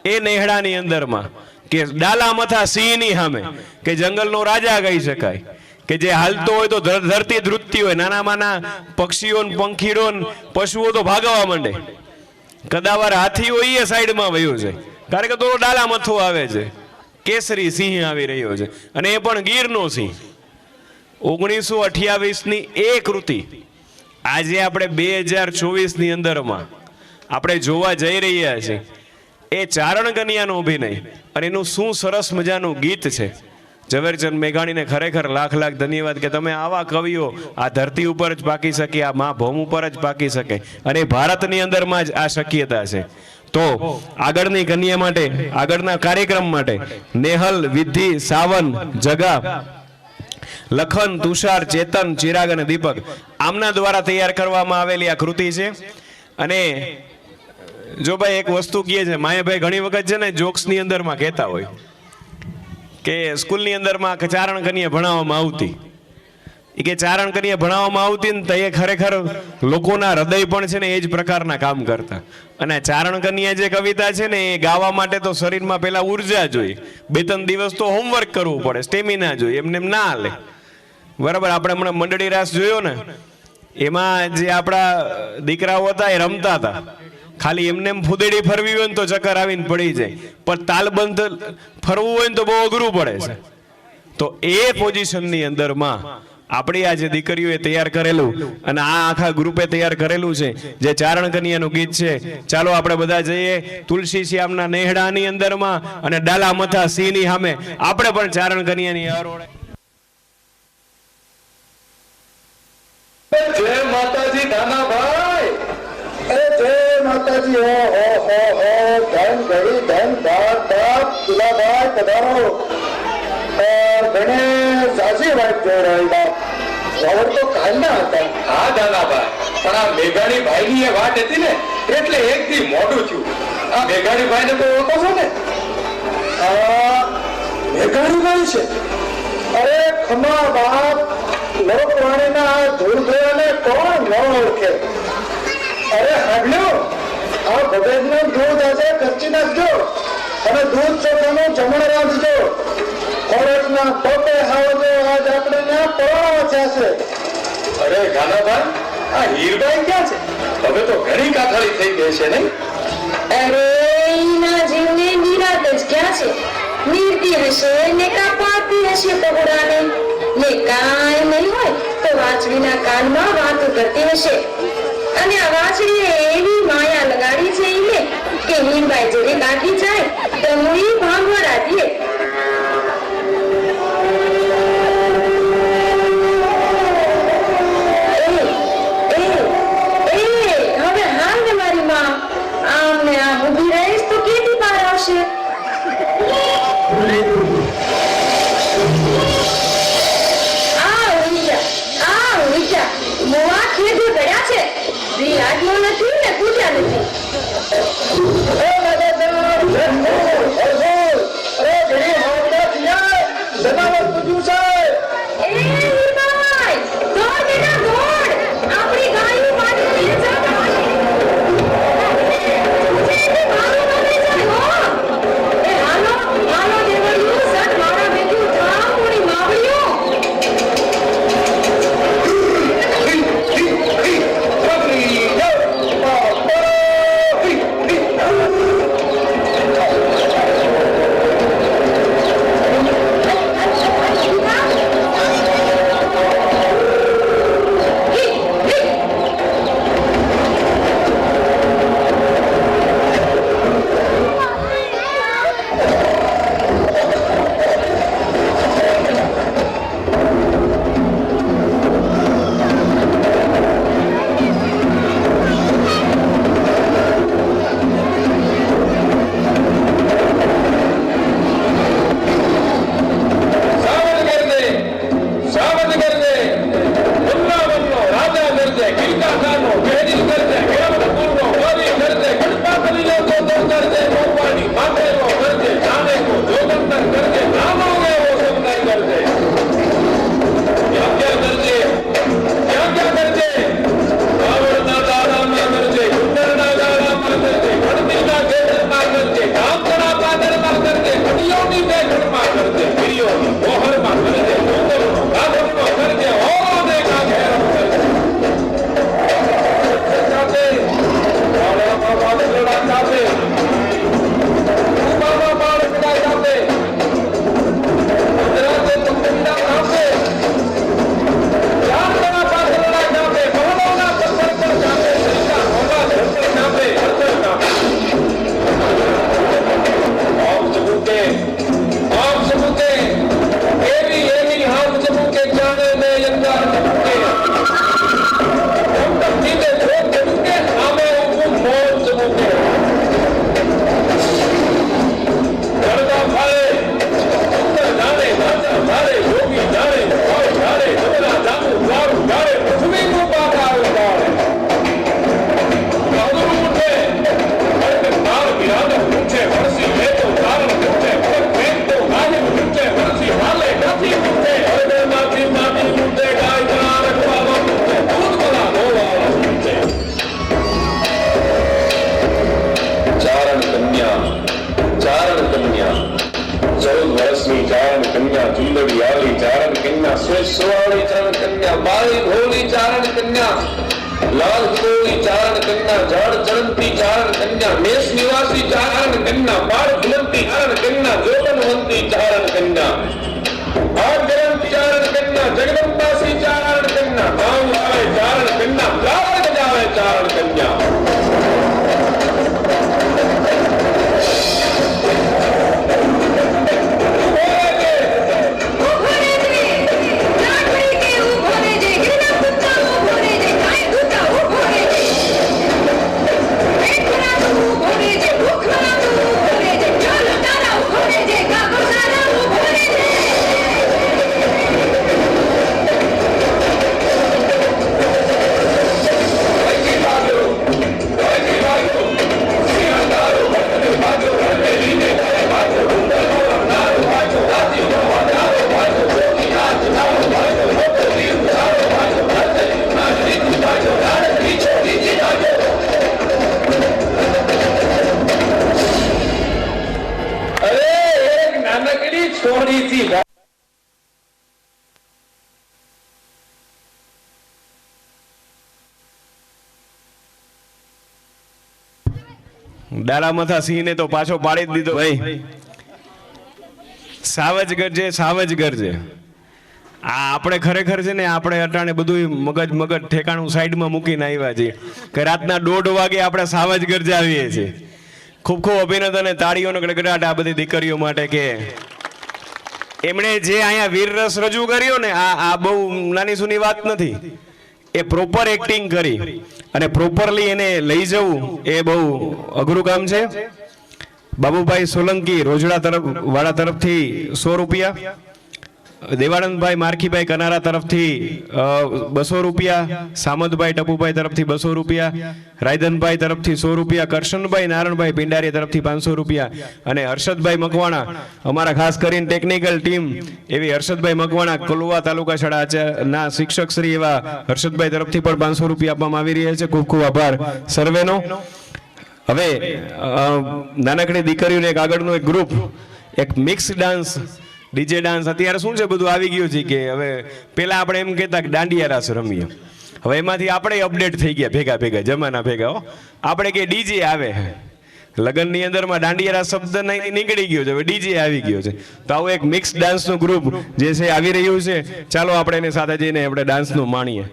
એ નેહડાની અંદરમાં, કે ડાલા મથા સિંહની સામે, કે જંગલનો રાજા કહી શકાય, કે જે હાલતો હોય તો ધરતી ધ્રુજતી હોય, નાના માના પક્ષીઓ પંખીડો પશુઓ તો ભાગવા માંડે, કદાવર હાથી હોય એ સાઈડમાં વયો છે, કારણ કે તો ડાલા મથો આવે છે. કેસરી સિંહ આવી રહ્યો છે અને એ પણ ગીરનો સિંહ. 1928 ની એ કૃતિ આજે આપણે 2024 ની અંદરમાં આપણે જોવા જઈ રહ્યા છીએ. એ ચારણ કન્યાનો અભિનય અને એનું શું સરસ મજાનું ગીત છે. ઝવેરચંદ મેઘાણીને ખરેખર લાખ લાખ ધન્યવાદ કે તમે આવા કવિઓ આ ધરતી ઉપર જ પાકી શકે, આ મા ભૂમ ઉપર જ પાકી શકે, અને ભારતની અંદરમાં જ આ શક્યતા છે. તો આગળની કન્યા માટે, આગળના કાર્યક્રમ માટે નેહલ, વિધિ, સાવન, જગા, લખન, તુષાર, ચેતન, ચિરાગ અને દીપક આમના દ્વારા તૈયાર કરવામાં આવેલી આ કૃતિ છે. અને જો ભાઈ એક વસ્તુ કહે છે માયાભાઈ, ઘણી વખત છે ને જોક્સની અંદરમાં કહેતા હોય કે સ્કૂલની અંદરમાં ચારણ કન્યા ભણાવવામાં આવતી, એ કે ચારણ કન્યા ભણાવવામાં આવતી ને તો એ ખરેખર લોકોના હૃદય પણ છે ને એ જ પ્રકારના કામ કરતા. અને ચારણ કન્યા જે કવિતા છે ને એ ગાવા માટે તો શરીરમાં પહેલા ઉર્જા જોઈએ, 2-3 દિવસ તો હોમવર્ક કરવું પડે, સ્ટેમિના જોઈએ, એમને એમ ના હાલે. બરાબર. આપણે હમણાં મંડળી રાસ જોયો ને, એમાં જે આપણા દીકરાઓ હતા એ રમતા હતા, ખાલી એમને ફૂદેડી ફરવી હોય ને તો ચક્કર આવીને પડી જાય, પણ તાલબંધ ફરવું હોય ને તો બહુ અઘરું પડે છે. તો એ પોઝિશનની અંદરમાં આપણી આ જે દીકરીઓએ તૈયાર કરેલું અને આ આખા ગ્રુપે તૈયાર કરેલું છે જે ચારણ કન્યાનું ગીત છે, ચાલો આપણે બધા જઈએ તુલસી શ્યામના નેહડાની અંદરમાં અને ડાલા મથા સિંહની સામે આપણે પણ ચારણ કન્યાની હરોળે. જય માતાજી નાનાભાઈ, જય માતાજી. ધન ઘડી ધન બાપ બાપ તુલાભાઈ પધારો. ઘણે સાચી વાત જોઈ બાપ, ખબર તો કાલના હતા. હા દાદાભાઈ, પણ આ મેઘાણી ભાઈ ની એ વાત હતી ને એટલે એક દી મોડું થયું. આ મેઘાણી ભાઈ ને તો ઓળખો છો ને? મેઘાણી ભાઈ છે? અરે ખમા બાપ, લોકવાણીના ધૂળધોયાને કોણ ન ઓળખે? અરે હાડલ્યો, આ ભગતનું દૂધ આજે કચ્છી નાખજો અને દૂધ ચોખાનું જમણ રાખજો. ખોરાકના ટોપે આવજો, આજ આપણે ત્યાં પરોણવા છે. અરે ગાનાભાઈ, આ હીરબાઈ ક્યાં છે? હવે તો ઘણી કાથાળી થઈ ગઈ છે નહીં? અરે એના જીવને નિરાત જ ક્યાં છે? નીરતી હશે ને કાપાતી હશે પગડાને, ને કાંઈ નહીં હોય તો વાંચડીના કાનમાં વાતો કરતી હશે. અને આ વાંચડીએ એવી માયા લગાડી છે એને કે હીરબાઈ જોડે કાઢી જાય તો મુઈ ભાંગવા રાખીએ. હવે હાલ ને મારી માં આમ ને આમ ઊભી રહીશ તો કેથી બહાર આવશે? જનાવર પૂછ્યું છે. श्री सुवाणी चरण कन्या बाई भोली चारण कन्या लाल कोई चारण कन्या झाड़ चरणती चारण कन्या मेष निवासी चारण कन्या बाढ़ बुलंती चारण कन्या जोगनवंती चारण कन्या आगरंती चारण कन्या जगदम्बासी चारण कन्या गाँव आवे चारण कन्या गावड़ बजावे चारण कन्या छोड़ी थी ડાલા મથા સિંહને તો પાછો પાડી જ દીધો ભાઈ. સાવજ ગરજે સાવજ ગરજે. આ આપણે ખરેખર છે ને આપણે અટાણે બધું મગજ ઠેકાણું સાઈડમાં મૂકીને આવ્યા છીએ કે રાતના 1:30 વાગે આપણે સાવજ ગરજે આવીએ છીએ. ખૂબ ખૂબ અભિનંદન અને તાળીઓનો ગડગડાટ આ બધી દીકરીઓ માટે કે એમણે જે અહીંયા વીરરસ રજૂ કર્યો ને આ બહુ નાની સૂની વાત નથી. એ પ્રોપર એક્ટિંગ કરી અને પ્રોપરલી એને લઈ જવું એ બહુ અઘરું કામ છે. બાબુભાઈ સોલંકી રોજડા વાળા તરફથી 100 રૂપિયા, દેવાનંદભાઈ મારખીભાઈ કનારા તરફથી 200 રૂપિયા, સામંતભાઈ ટપુભાઈ તરફથી 200 રૂપિયા, રાયધનભાઈ તરફથી 100 રૂપિયા, કરશનભાઈ નારણભાઈ પિંડારી તરફથી 500 રૂપિયા અને હર્ષદભાઈ મકવાણા અમારા ખાસ કરીને ટેકનિકલ ટીમ એવી હર્ષદભાઈ મકવાણા કોલવા તાલુકા શાળાના શિક્ષક શ્રી એવા હર્ષદભાઈ તરફથી પણ 500 રૂપિયા આપવામાં આવી રહ્યા છે. ખૂબ ખૂબ આભાર સર્વેનો. હવે નાનકડી દીકરીઓને એક આગળનું એક ગ્રુપ, એક મિક્સ ડાન્સ, ડીજે ડાન્સ. અત્યારે શું છે બધું આવી ગયું છે કે હવે પેલા આપણે એમ કહેતા કે દાંડિયા રાસ રમીએ, હવે એમાંથી આપણે અપડેટ થઈ ગયા ભેગા જમાના ભેગા. આપણે કે ડીજે આવે, લગ્નની અંદરમાં દાંડિયા રાસ શબ્દ નીકળી ગયો છે, હવે ડીજે આવી ગયો છે. તો આવું એક મિક્સ ડાન્સનું ગ્રુપ જે છે આવી રહ્યું છે. ચાલો આપણે એને સાથે જઈને આપણે ડાન્સનું માણીએ.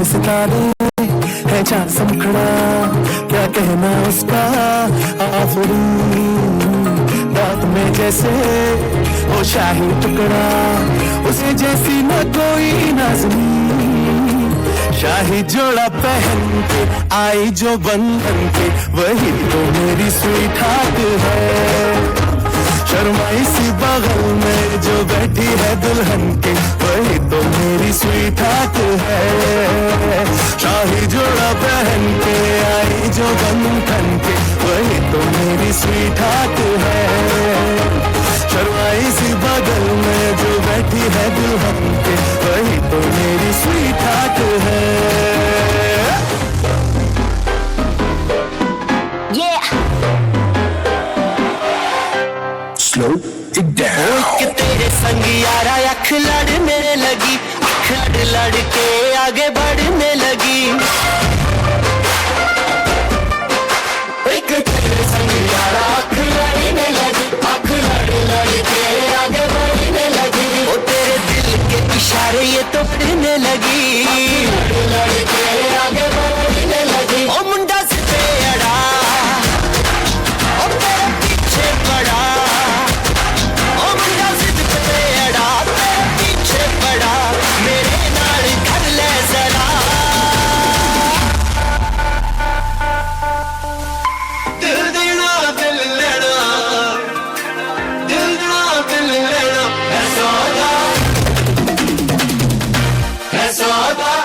सितारे है चार समखड़ा, क्या कहना उसका आफरी, दांत में जैसे वो शाही टुकड़ा, उसे जैसी न कोई नाज़नीं, शाही जोड़ा पहन के आई जो बंधन के, वही तो मेरी स्वीट हार्ट है. शर्माई सी बगल में जो बैठी है दुल्हन के, वही तो मेरी स्वीट हार्ट है. शाही जोड़ा पहन के आई जो बंधन के, वही तो मेरी स्वीट हार्ट है. शर्माई सी बगल में जो बैठी है दुल्हन के, वही तो मेरी स्वीट हार्ट है. Slow it down. कि तेरे संग यारा अख लड़ने लगी, अख लड़ के आगे बढ़ने लगी. एक तेरे संग यारा अख लड़ने लगी, अख लड़ के आगे बढ़ने लगी. ओ तेरे दिल के इशारे ये तो पढ़ने लगी, लड़ के आगे बढ़ने लगी. ओ मुंडा से तेरा ओ तेरे पीछे पड़ा, Soda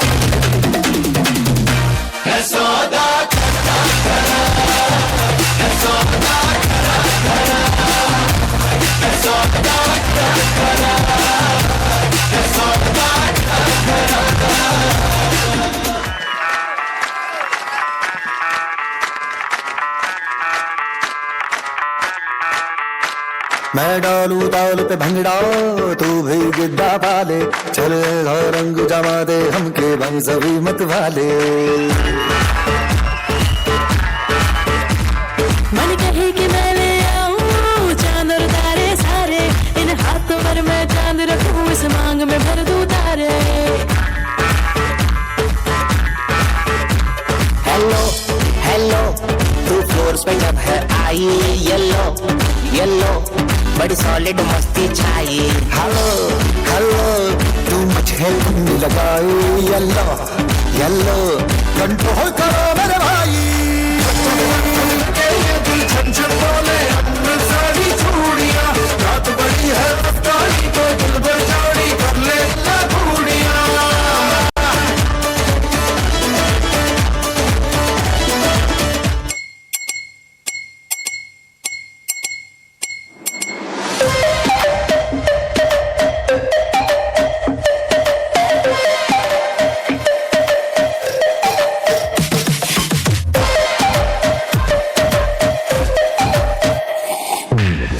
मैं डालू ताल पे भंगड़ा तू भी गिद्दा पाले चलेगा रंग जमा दे हमके भाई सभी मत वाले मन कहे कि मैं ले आऊं चांद और तारे सारे इन हाथों पर मैं चांद रखूं इस मांग में भर दूं तारे हेलो हेलो तू फ्लोर पे जब है आई येलो येलो बड़ी सॉलिड मस्ती छाई हेलो हेलो तू मुझे लगाई येलो येलो कंट्रोल करो मेरे भाई दिल छन बोले सारी चूड़ियां रात बड़ी है रफ्तारी को दिल भर चौड़ी कर ले घूड़ियां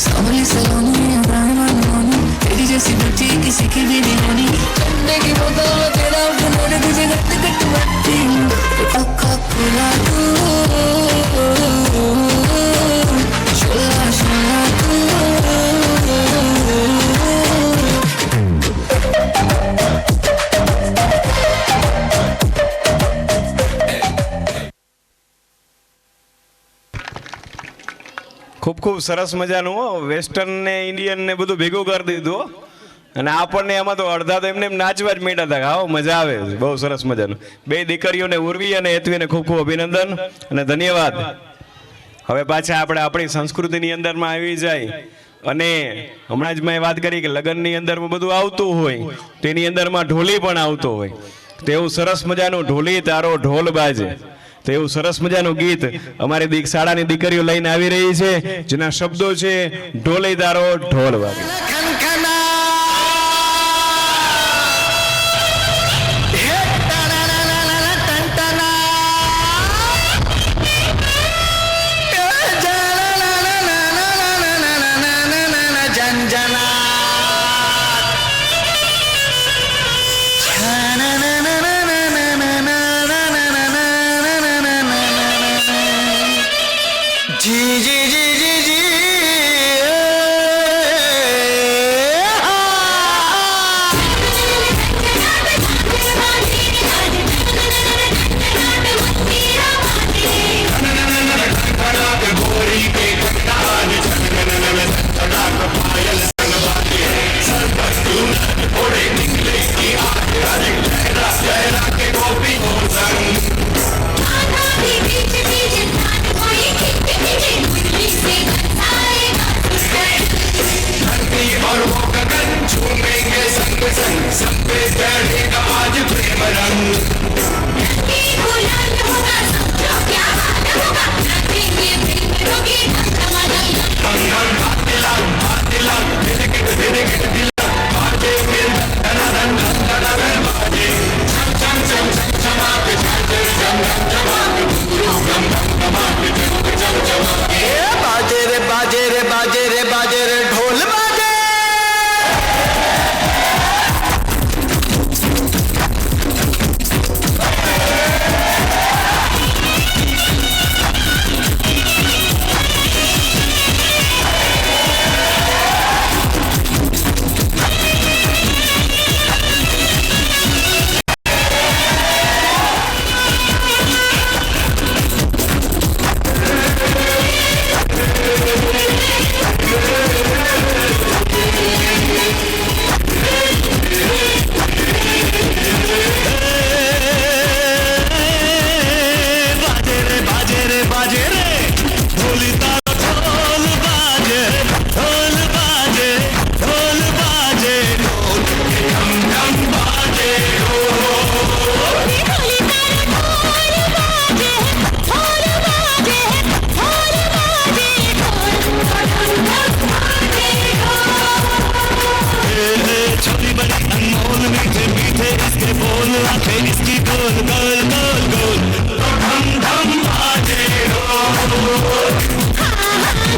सावली सलोनी अब्राहम अलोनी तेरी जैसी बच्ची किसी की भी नहीं होनी ठंडे की बोतल में तेरा उठने तुझे गट गट मट्टी पक्का खुला तू शोला शोला तू ખૂબ ખૂબ સરસ મજાનું હો વેસ્ટર્ન ને ઇન્ડિયન ને બધું ભેગું કરી દીધું હો. અને આપણને એમાં તો અડધા તો એમને એમ નાચવા જ માંડ્યા હતા આવો મજા આવે બહુ સરસ મજાનું બે દીકરીઓને ઉર્વી અને હેતવીને ખૂબ ખૂબ અભિનંદન અને ધન્યવાદ. હવે પાછા આપણે આપણી સંસ્કૃતિની અંદરમાં આવી જાય અને હમણાં જ મેં વાત કરી કે લગ્નની અંદરમાં બધું આવતું હોય તેની અંદરમાં ઢોલી પણ આવતો હોય તો એવું સરસ મજાનું ઢોલી તારો ઢોલ બાજે તો એવું સરસ મજાનું ગીત અમારી શાળાની દીકરીઓ લઈને આવી રહી છે જેના શબ્દો છે ઢોલી તારો ઢોલ વાગે. जी जी जी जी जी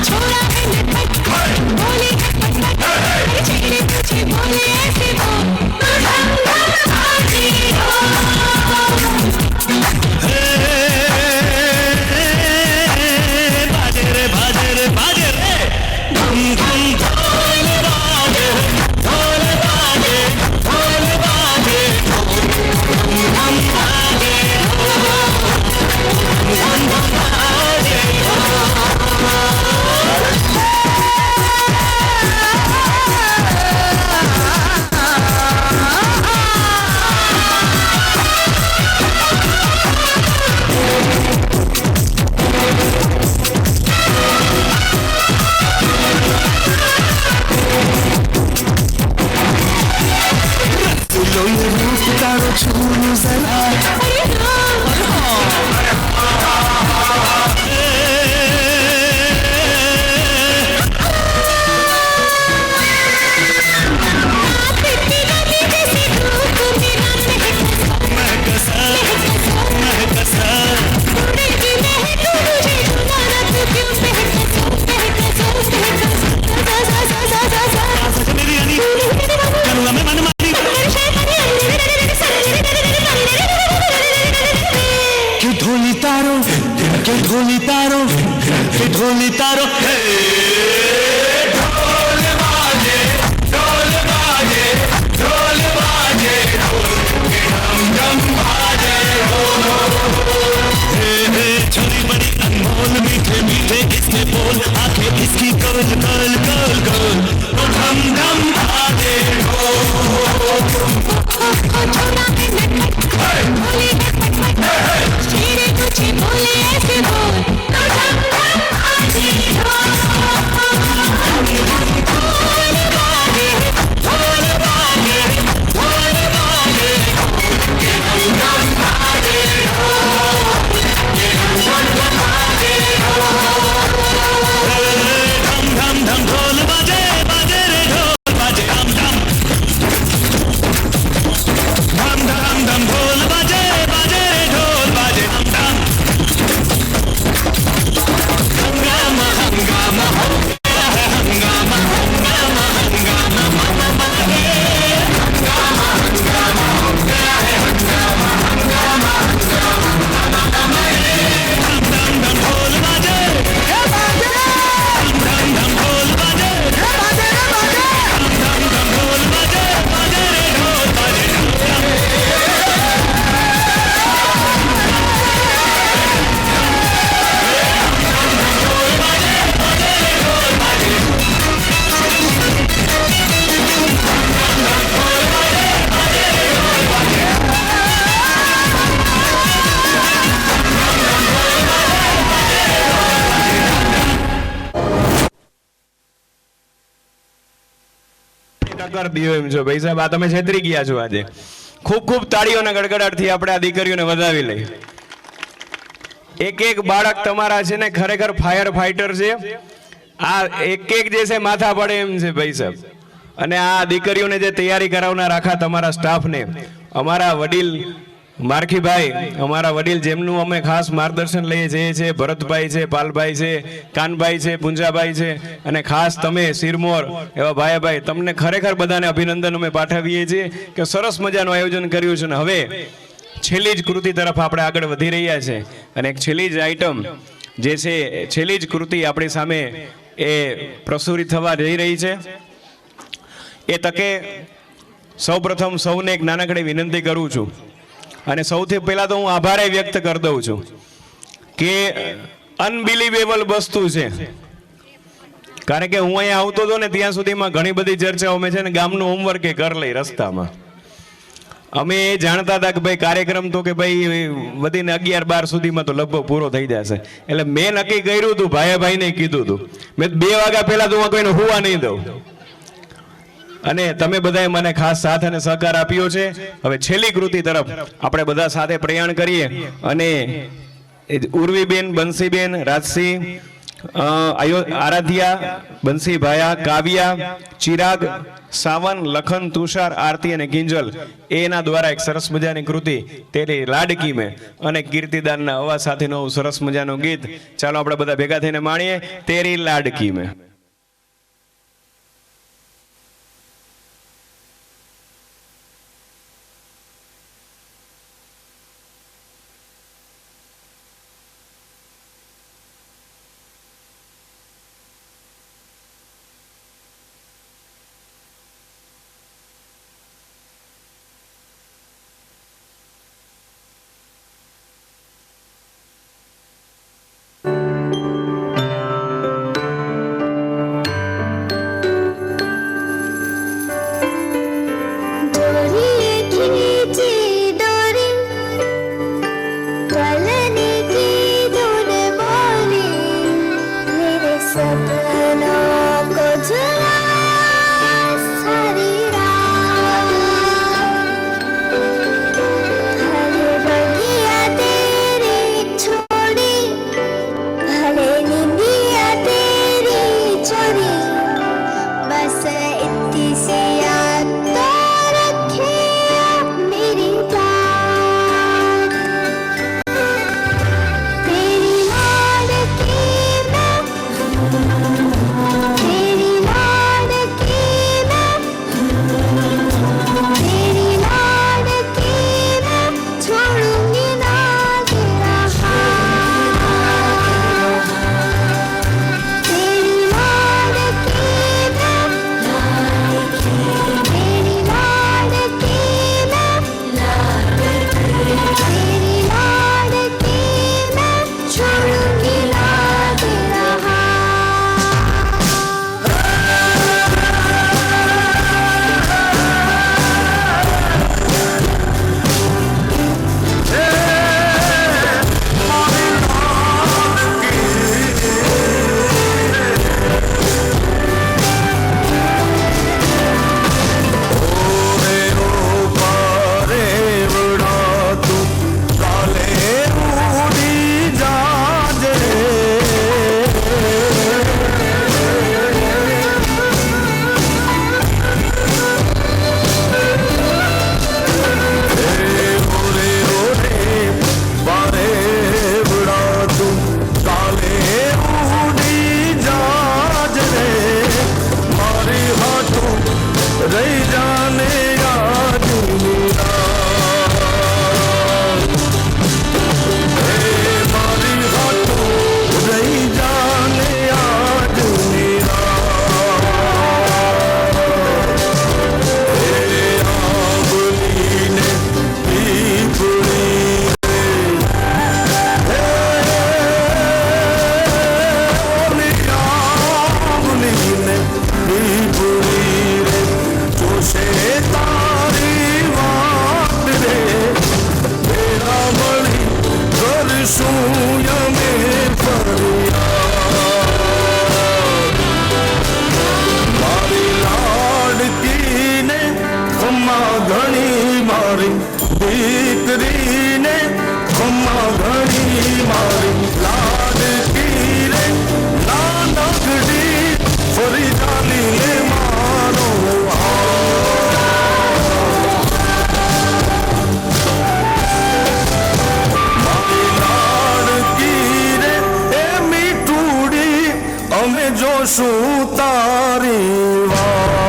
छोड़ा है नटखट, बोली तुझे बोले ऐसे बोल तो ढंग ढंग आती हो बाजे रे बाजे रे बाजे रे धम धम ढोल बाजे ढोल बाजे ढोल बाजे धम बाजे धम बाजे लो ये रूप तारो छूनू जरा ढोली तारो ढोली तारो ढोली तारो ढोल बाजे ढोल बाजे ढोल बाजे ढम ढम बाजे छोरी बड़ी अनमोल मीठे मीठे इसके बोल आंखें इसकी गोल गोल गोल गोल ढम ढम बाजे तुझे बोले ऐसे बोल तो ढंग ढंग आती हो ढोल बाजे ढोल बाजे ढोल बाजे ढम ढम बाजे धम धम धम ढोल बाजे बाजे रे ढोल बाजे धम धम धम धम धम ढोल बाजे बाजे रे ढोल बाजे धम धम हंगामा हंगामा हो गया है हंगामा हंगामा हंगामा मामा मागे हंगामा हंगामा हो गया है हंगामा हंगामा हंगामा मामा मागे धम धम धम ढोल बाजे धम धम धम ढोल बाजे धम धम धम ढोल बाजे बाजे रे ढोल बाजे धम धम ટક્કર દીયો એમ છો ભાઈ સાહેબ, આ તમે છેતરી ગયા છો આજે. ખૂબ ખૂબ તાળીઓના ગડગડાટથી આપણે આ દીકરીઓને વધાવી લઈ. એક એક બાળક તમારા છે ને ખરેખર ફાયર ફાઈટર છે. આ એક એક જે છે માથા પડે એમ છે ભાઈ સાહેબ. અને આ દીકરીઓને જે તૈયારી કરાવનાર આખા તમારા સ્ટાફને, અમારા વડીલ મારખીભાઈ, અમારા વડીલ જેમનું અમે ખાસ માર્ગદર્શન લઈએ છીએ, ભરતભાઈ છે, પાલભાઈ છે, કાનભાઈ છે, પુંજાભાઈ છે, અને ખાસ તમે સિરમોર એવા ભાઈ, તમને ખરેખર બધાને અભિનંદન અમે પાઠવીએ છીએ કે સરસ મજાનું આયોજન કર્યું છે. ને હવે છેલ્લી જ કૃતિ તરફ આપણે આગળ વધી રહ્યા છે. અને એક છેલ્લી જ આઈટમ જે છે, છેલ્લી જ કૃતિ આપણી સામે એ પ્રસુરિત થવા જઈ રહી છે. એ તકે સૌપ્રથમ સૌને એક નાનકડી વિનંતી કરું છું, અને સૌથી પહેલા તો હું આભાર વ્યક્ત કરી દઉં છું કે અનબિલીવેબલ વસ્તુ છે. કારણ કે હું અહીંયા આવતો હતો ને ત્યાં સુધીમાં ઘણી બધી ચર્ચાઓ અમે છે ને ગામનું હોમવર્ક એ કરી લઈ રસ્તામાં. અમે એ જાણતા હતા કે ભાઈ કાર્યક્રમ તો કે ભાઈ વધીને 11-12 સુધીમાં તો લગભગ પૂરો થઈ જશે. એટલે મેં નક્કી કર્યું હતું, ભાઈને કીધું હતું, મેં 2 વાગ્યા પહેલા તો હું કોઈને હુવા નહીં દઉં. અને તમે બધાએ મને ખાસ સાથ અને સહકાર આપ્યો છે. હવે છેલ્લી કૃતિ તરફ આપણે બધા સાથે પ્રયાણ કરીએ. અને ઉર્વીબેન, બંસીબેન, રાજસિંહ, આરાધ્યા, બંસીભાયા, કાવ્યા, ચિરાગ, સાવન, લખન, તુષાર, આરતી અને કિંજલ એના દ્વારા એક સરસ મજાની કૃતિ તેરી લાડકી મેં અને કીર્તિદાનના અવાજ સાથેનું સરસ મજાનું ગીત. ચાલો આપણે બધા ભેગા થઈને માણીએ તેરી લાડકી મેં. અમે જોશું તારી વાત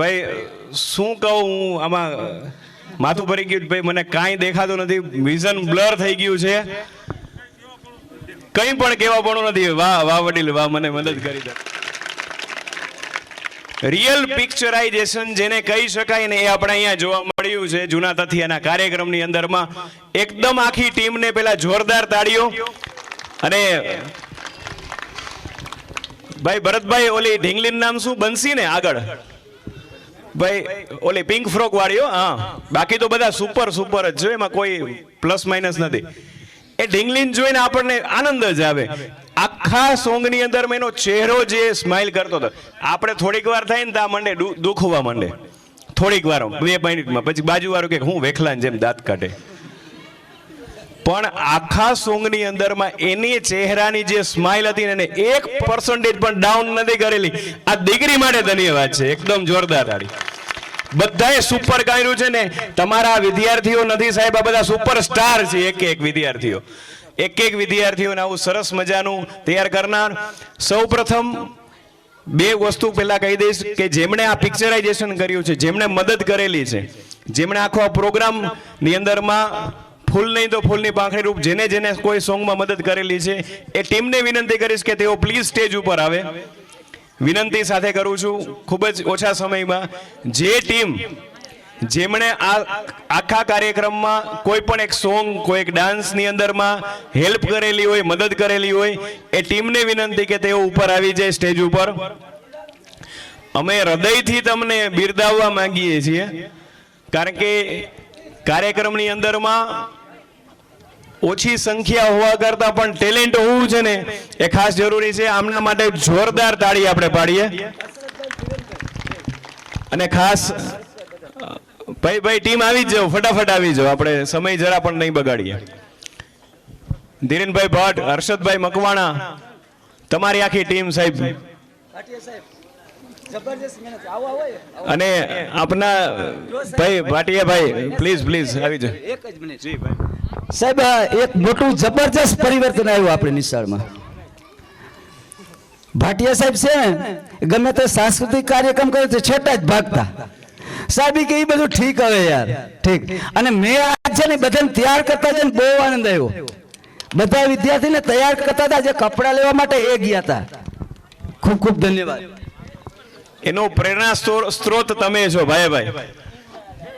ભાઈ શું કહું હું આમાં માથું ભરી ગયું ભાઈ, મને કાંઈ દેખાતું નથી, વિઝન બ્લર થઈ ગયું છે, કંઈ પણ કહેવા પણ નથી. વાહ વાહ વડીલ વાહ, મને મદદ કરી દે. રિયલ પિક્ચરાઇઝેશન જેને કહી શકાય ને એ આપણે અહીંયા જોવા મળ્યું છે જૂના તથિયાના કાર્યક્રમની અંદરમાં. એકદમ આખી ટીમને પેલા જોરદાર તાળીઓ. અને ભાઈ ભરતભાઈ, ઓલી ઢીંગલીન નામ શું, બંસી ને આગળ ભાઈ, ઓલી પિંક ફ્રોક વાળીઓ, હા, બાકી તો બધા સુપર સુપર જ છે, એમાં કોઈ પ્લસ માઇનસ નથી. એ ઢીંગલીન જોઈને આપણને આનંદ જ આવે. આખા સોંગની અંદર એનો ચહેરો જે સ્માઇલ કરતો હતો, આપણે થોડીક વાર થાય ને તો આ મંડે દુખવા માંડે, થોડીક વાર 2 મિનિટમાં, પછી બાજુવાળું કે હું વેખલાને જેમ દાંત કાઢે. પણ આખા સોંગની અંદરમાં એની ચહેરાની જે સ્માઇલ હતી ને 1% પણ ડાઉન નથી કરેલી. આ દીકરી માટે ધન્યવાદ છે, એકદમ જોરદાર તાળી. બધાએ સુપર ગાયરું છે ને, તમારા વિદ્યાર્થીઓ નથી સાહેબ, આ બધા સુપર સ્ટાર છે. એક વિદ્યાર્થીઓને આવું સરસ મજાનું તૈયાર કરનાર. સૌ પ્રથમ 2 વસ્તુ પહેલા કહી દઈશ કે જેમણે આ પિક્ચરાઇઝેશન કર્યું છે, જેમણે મદદ કરેલી છે, જેમણે આખો આ પ્રોગ્રામની અંદરમાં ફૂલ નહીં તો ફૂલની પાંખડી રૂપ જેને જેને કોઈ સોંગમાં મદદ કરેલી છે, એ ટીમને વિનંતી કરીશ કે તેઓ પ્લીઝ સ્ટેજ ઉપર આવે. વિનંતી સાથે કરું છું, ખૂબ જ ઓછા સમયમાં જે ટીમ જેમણે આ આખા કાર્યક્રમમાં કોઈ પણ એક સોંગ, કોઈ એક ડાન્સની અંદરમાં હેલ્પ કરેલી હોય, મદદ કરેલી હોય, એ ટીમને વિનંતી કે તેઓ ઉપર આવી જાય સ્ટેજ ઉપર. અમે હૃદયથી તમને બિરદાવવા માંગીએ છીએ, કારણ કે કાર્યક્રમની અંદરમાં ઓછી સંખ્યા હોવા કરતા પણ ટેલેન્ટ હોવું છે ને એ ખાસ જરૂરી છે. આમના માટે જોરદાર તાળી આપણે પાડીએ. અને ખાસ ભાઈ ટીમ આવી જ જાઓ, ફટાફટ આવી જાઓ, આપણે સમય જરા પણ નહીં બગાડીએ. ધીરેનભાઈ ભટ્ટ, હર્ષદભાઈ મકવાણા, તમારી આખી ટીમ સાહેબ. અને આપના ભાઈ ભાટિયાભાઈ, પ્લીઝ આવી જાઓ. જી ભાઈ. સાહેબ એક મોટું જબરજસ્ત પરિવર્તન આવ્યું આપણી નિશાળમાં. ભાટિયા સાહેબ છે ને, ગમે તે સાંસ્કૃતિક કાર્યક્રમ કરે તો છેટા જ ભાગતા. સાહેબ કે એ બધું ઠીક હવે યાર, ઠીક. અને મેં આજ છે ને બધાને તૈયાર કરતા છે ને બહુ આનંદ આવ્યો. બધા વિદ્યાર્થીને તૈયાર કરતા હતા, જે કપડાં લેવા માટે એ ગયા હતા. ખૂબ ખૂબ ધન્યવાદ. એનો પ્રેરણા સ્ત્રોત તમે છો ભાઈ.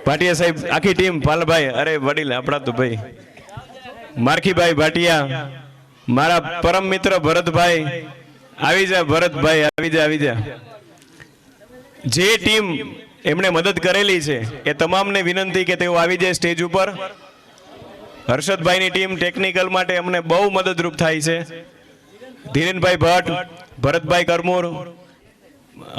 ભાટિયા સાહેબ, આખી ટીમ, પાલભાઈ, અરે વડીલ આપણા તો ભાઈ, મારખીભાઈ ભાટિયા, મારા પરમ મિત્ર ભરતભાઈ, આવી જા ભરતભાઈ, આવી જા. જે ટીમ એમણે મદદ કરેલી છે એ તમામને વિનંતી કે તેઓ આવી જાય સ્ટેજ ઉપર. હર્ષદભાઈની ટીમ ટેકનિકલ માટે અમને બહુ મદદરૂપ થાય છે. ધીરેનભાઈ ભટ્ટ, ભરતભાઈ કરમોર,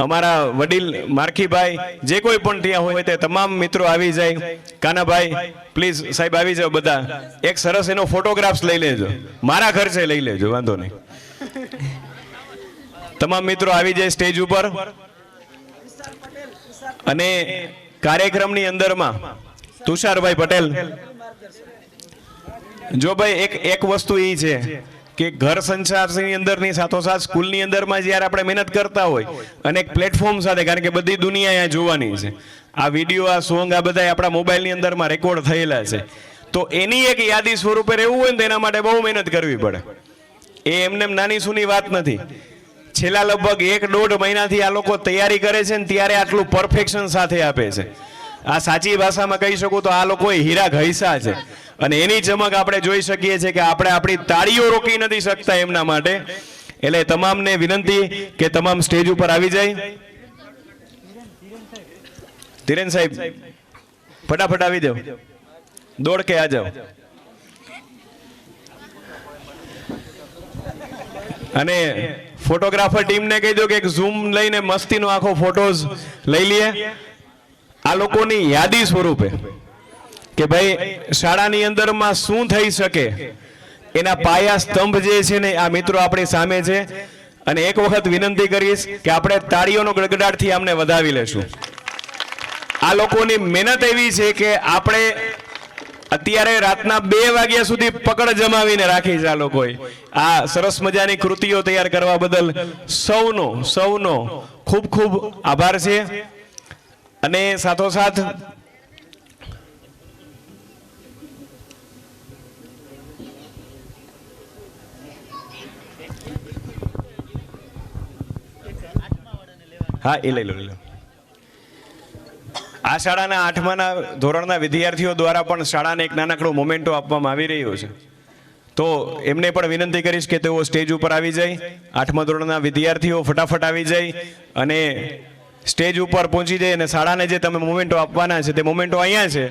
અમારા વડીલ મારખીભાઈ, જે કોઈ પણ ત્યાં હોય તે તમામ મિત્રો આવી જાય. કાનાભાઈ, પ્લીઝ સાહેબ આવી જાઓ બધા. એક સરસ એનો ફોટોગ્રાફ્સ લઈ લેજો, મારા ખર્ચે લઈ લેજો, વાંધો નહીં. તમામ મિત્રો આવી જાય સ્ટેજ ઉપર. અને કાર્યક્રમની અંદરમાં તુષારભાઈ પટેલ, જો ભાઈ એક વસ્તુ એ છે કે ઘર સંસારની અંદરની સાથોસાથ સ્કૂલની અંદરમાં જ્યારે આપણે મહેનત કરતા હોય અને એક પ્લેટફોર્મ સાથે, કારણ કે બધી દુનિયા અહીંયા જોવાની છે, આ વિડીયો, આ સોંગ, આ બધા આપણા મોબાઈલની અંદરમાં રેકોર્ડ થયેલા છે, તો એની એક યાદી સ્વરૂપે રહેવું હોય ને તેના માટે બહુ મહેનત કરવી પડે. એ એમને નાની સૂની વાત નથી. છેલ્લા લગભગ 1-1.5 મહિનાથી આ લોકો તૈયારી કરે છે ને ત્યારે આટલું પરફેક્શન સાથે આપે છે. આ સાચી ભાષામાં કહી શકું તો આ લોકોએ હીરા ઘસ્યા છે. અને એની ચમક આપણે જોઈ શકીએ છીએ કે આપણે આપણી તાળીઓ રોકી નથી શકતા એમના માટે. એટલે તમામને વિનંતી કે તમામ સ્ટેજ ઉપર આવી જાય. ધીરેન સાહેબ, ફટાફટ આવી જાઓ, દોડ કે આ જાઓ. અને ફોટોગ્રાફર ટીમને કહી દો કે એક ઝૂમ લઈને મસ્તીનો આખો ફોટોઝ લઈ લઈએ. આ લોકોની યાદી સ્વરૂપે કે ભાઈ શાળાની અંદરમાં શું થઈ શકે એના પાયા સ્તંભ જે છે ને આ મિત્રો આપણી સામે છે. અને એક વખત વિનંતી કરીશ કે આપણે તાળીઓનો ગડગડાટથી આમને વધાવી લેશું. આ લોકોની મહેનત એવી છે કે આપણે અત્યારે રાતના 2 વાગ્યા સુધી પકડ જમાવીને રાખી છે આ લોકોએ. આ સરસ મજાની કૃતિઓ તૈયાર કરવા બદલ સૌનો ખૂબ ખૂબ આભાર છે. અને સાથોસાથ હા એ લઈ લો આ શાળાના 8મા ધોરણના વિદ્યાર્થીઓ દ્વારા પણ શાળાને એક નાનકડો મોમેન્ટો આપવામાં આવી રહ્યો છે. તો એમને પણ વિનંતી કરીશ કે તેઓ સ્ટેજ ઉપર આવી જાય. 8મા ધોરણના વિદ્યાર્થીઓ ફટાફટ આવી જાય અને સ્ટેજ ઉપર પહોંચી જાય અને શાળાને જે તમે મોમેન્ટો આપવાના છે તે મોમેન્ટો અહીંયા છે.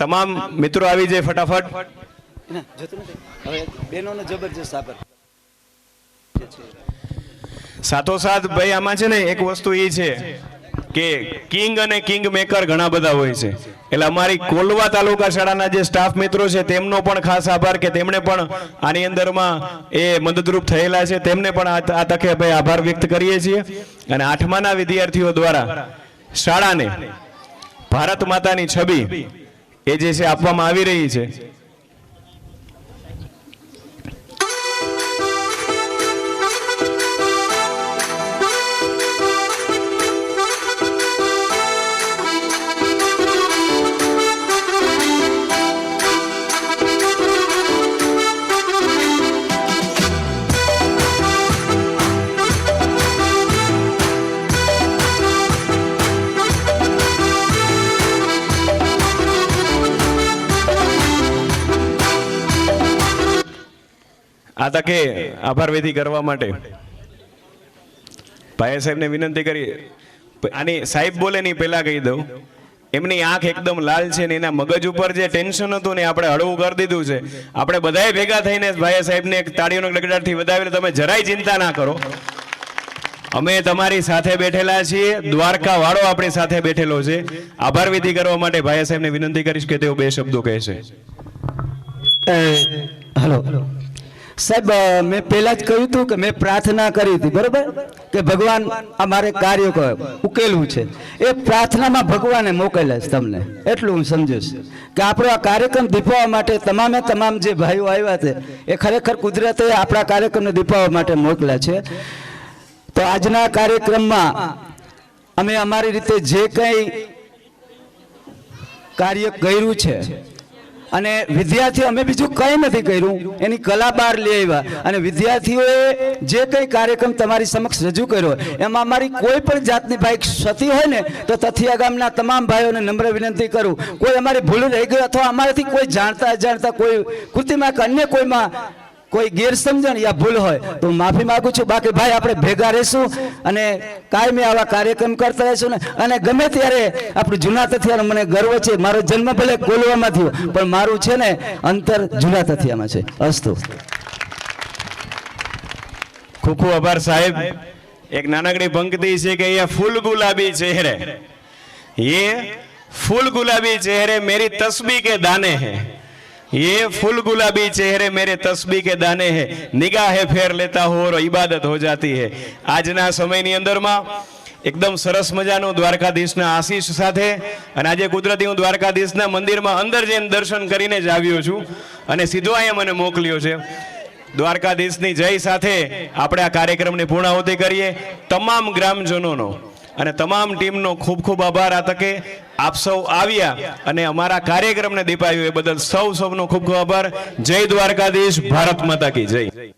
તમામ મિત્રો આવી જાય ફટાફટ. સાથોસાથ ભાઈ આમાં છે ને એક વસ્તુ એ છે કે કિંગ અને કિંગ મેકર ઘણા બધા હોય છે. એટલે અમારી કોલવા તાલુકા શાળાના જે સ્ટાફ મિત્રો છે તેમનો પણ ખાસ આભાર કે તેમણે પણ આની અંદરમાં એ મદદરૂપ થયેલા છે. તેમને પણ આ તકે ભાઈ આભાર વ્યક્ત કરીએ છીએ. અને 8માના વિદ્યાર્થીઓ દ્વારા શાળાને ભારત માતાની છબી એ જે છે આપવામાં આવી રહી છે. આ તકે આભાર વિધિ કરવા માટે ભાઈ સાહેબને વિનંતી કરી. આની સાહેબ બોલે નહીં પહેલા કહી દઉં, એમની આંખ એકદમ લાલ છે ને એના મગજ ઉપર જે ટેન્શન હતું ને આપણે હળવું કરી દીધું છે. આપણે બધાએ ભેગા થઈને ભાઈ સાહેબને એક તાળીઓનો ગડગડાટથી વધાવીને તમે જરાય ચિંતા ના કરો. અમે તમારી સાથે બેઠેલા છીએ. દ્વારકા વાળો આપણી સાથે બેઠેલો છે. આભાર વિધિ કરવા માટે ભાઈ સાહેબને વિનંતી કરીશ કે તેઓ 2 શબ્દો કહેશે. હલો સાહેબ, મેં પહેલા જ કહ્યું હતું કે મેં પ્રાર્થના કરી હતી, બરોબર, કે ભગવાન અમારે કાર્ય ઉકેલવું છે. એ પ્રાર્થનામાં ભગવાને મોકલ્યા છે તમને, એટલું હું સમજુ છું કે આપણો આ કાર્યક્રમ દીપાવવા માટે તમામ જે ભાઈઓ આવ્યા છે એ ખરેખર કુદરતે આપણા કાર્યક્રમને દીપાવવા માટે મોકલ્યા છે. તો આજના કાર્યક્રમમાં અમે અમારી રીતે જે કંઈ કાર્ય કર્યું છે અને વિદ્યાર્થીઓ, અમે બીજું કંઈ નથી કર્યું, એની કલા બહાર લઈ આવ્યા. અને વિદ્યાર્થીઓએ જે કંઈ કાર્યક્રમ તમારી સમક્ષ રજૂ કર્યો એમાં અમારી કોઈ પણ જાતની ભાઈ ક્ષતિ હોય ને તો તથિયા ગામના તમામ ભાઈઓને નમ્ર વિનંતી કરું, કોઈ અમારી ભૂલ રહી ગઈ અથવા અમારાથી કોઈ જાણતા અજાણતા કોઈ કૃતિમાં કે અન્ય કોઈમાં કોઈ ગેરસમજણ યા ભૂલ હોય તો હું માફી માંગુ છું. બાકી ભાઈ આપણે ભેગા રહીશું અને કાયમી આવા કાર્યક્રમ કરતા રહીશું ને. અને ગમે ત્યારે આપણું જૂના તથિયાનો મને ગર્વ છે. મારો જન્મ ભલે કોલવામાં થયો પણ મારું છે ને અંતર જૂના તથિયામાં છે. અસ્તુ. ખૂબ ખૂબ આભાર સાહેબ. એક નાનકડી પંક્તિ છે કે ये फूल गुलाबी चेहरे, ये फूल गुलाबी चेहरे मेरी तस्बीह के दाने हैं, ये फूल गुलाबी चेहरे मेरे तस्बीह के दाने हैं, निगाहें फेर लेता हूँ और इबादत हो जाती है. આજના સમયની અંદરમાં એકદમ સરસ મજાનું દ્વારકાધીશના આશીષ સાથે અને આજે કુદરતી હું દ્વારકાધીશના મંદિરમાં અંદર જઈને દર્શન કરીને જ આવ્યો છું અને સીધો અહીંયા મને મોકલ્યો છે. દ્વારકાધીશની જય સાથે આપણે આ કાર્યક્રમની પૂર્ણાહુતિ કરીએ. તમામ ગ્રામજનોનો અને તમામ ટીમનો ખૂબ ખૂબ આભાર. આ તકે આપ સૌ આવ્યા અને અમારા કાર્યક્રમને દીપાવ્યો એ બદલ સૌનો ખૂબ ખૂબ આભાર. જય દ્વારકાધીશ. ભારત માતા કી જય.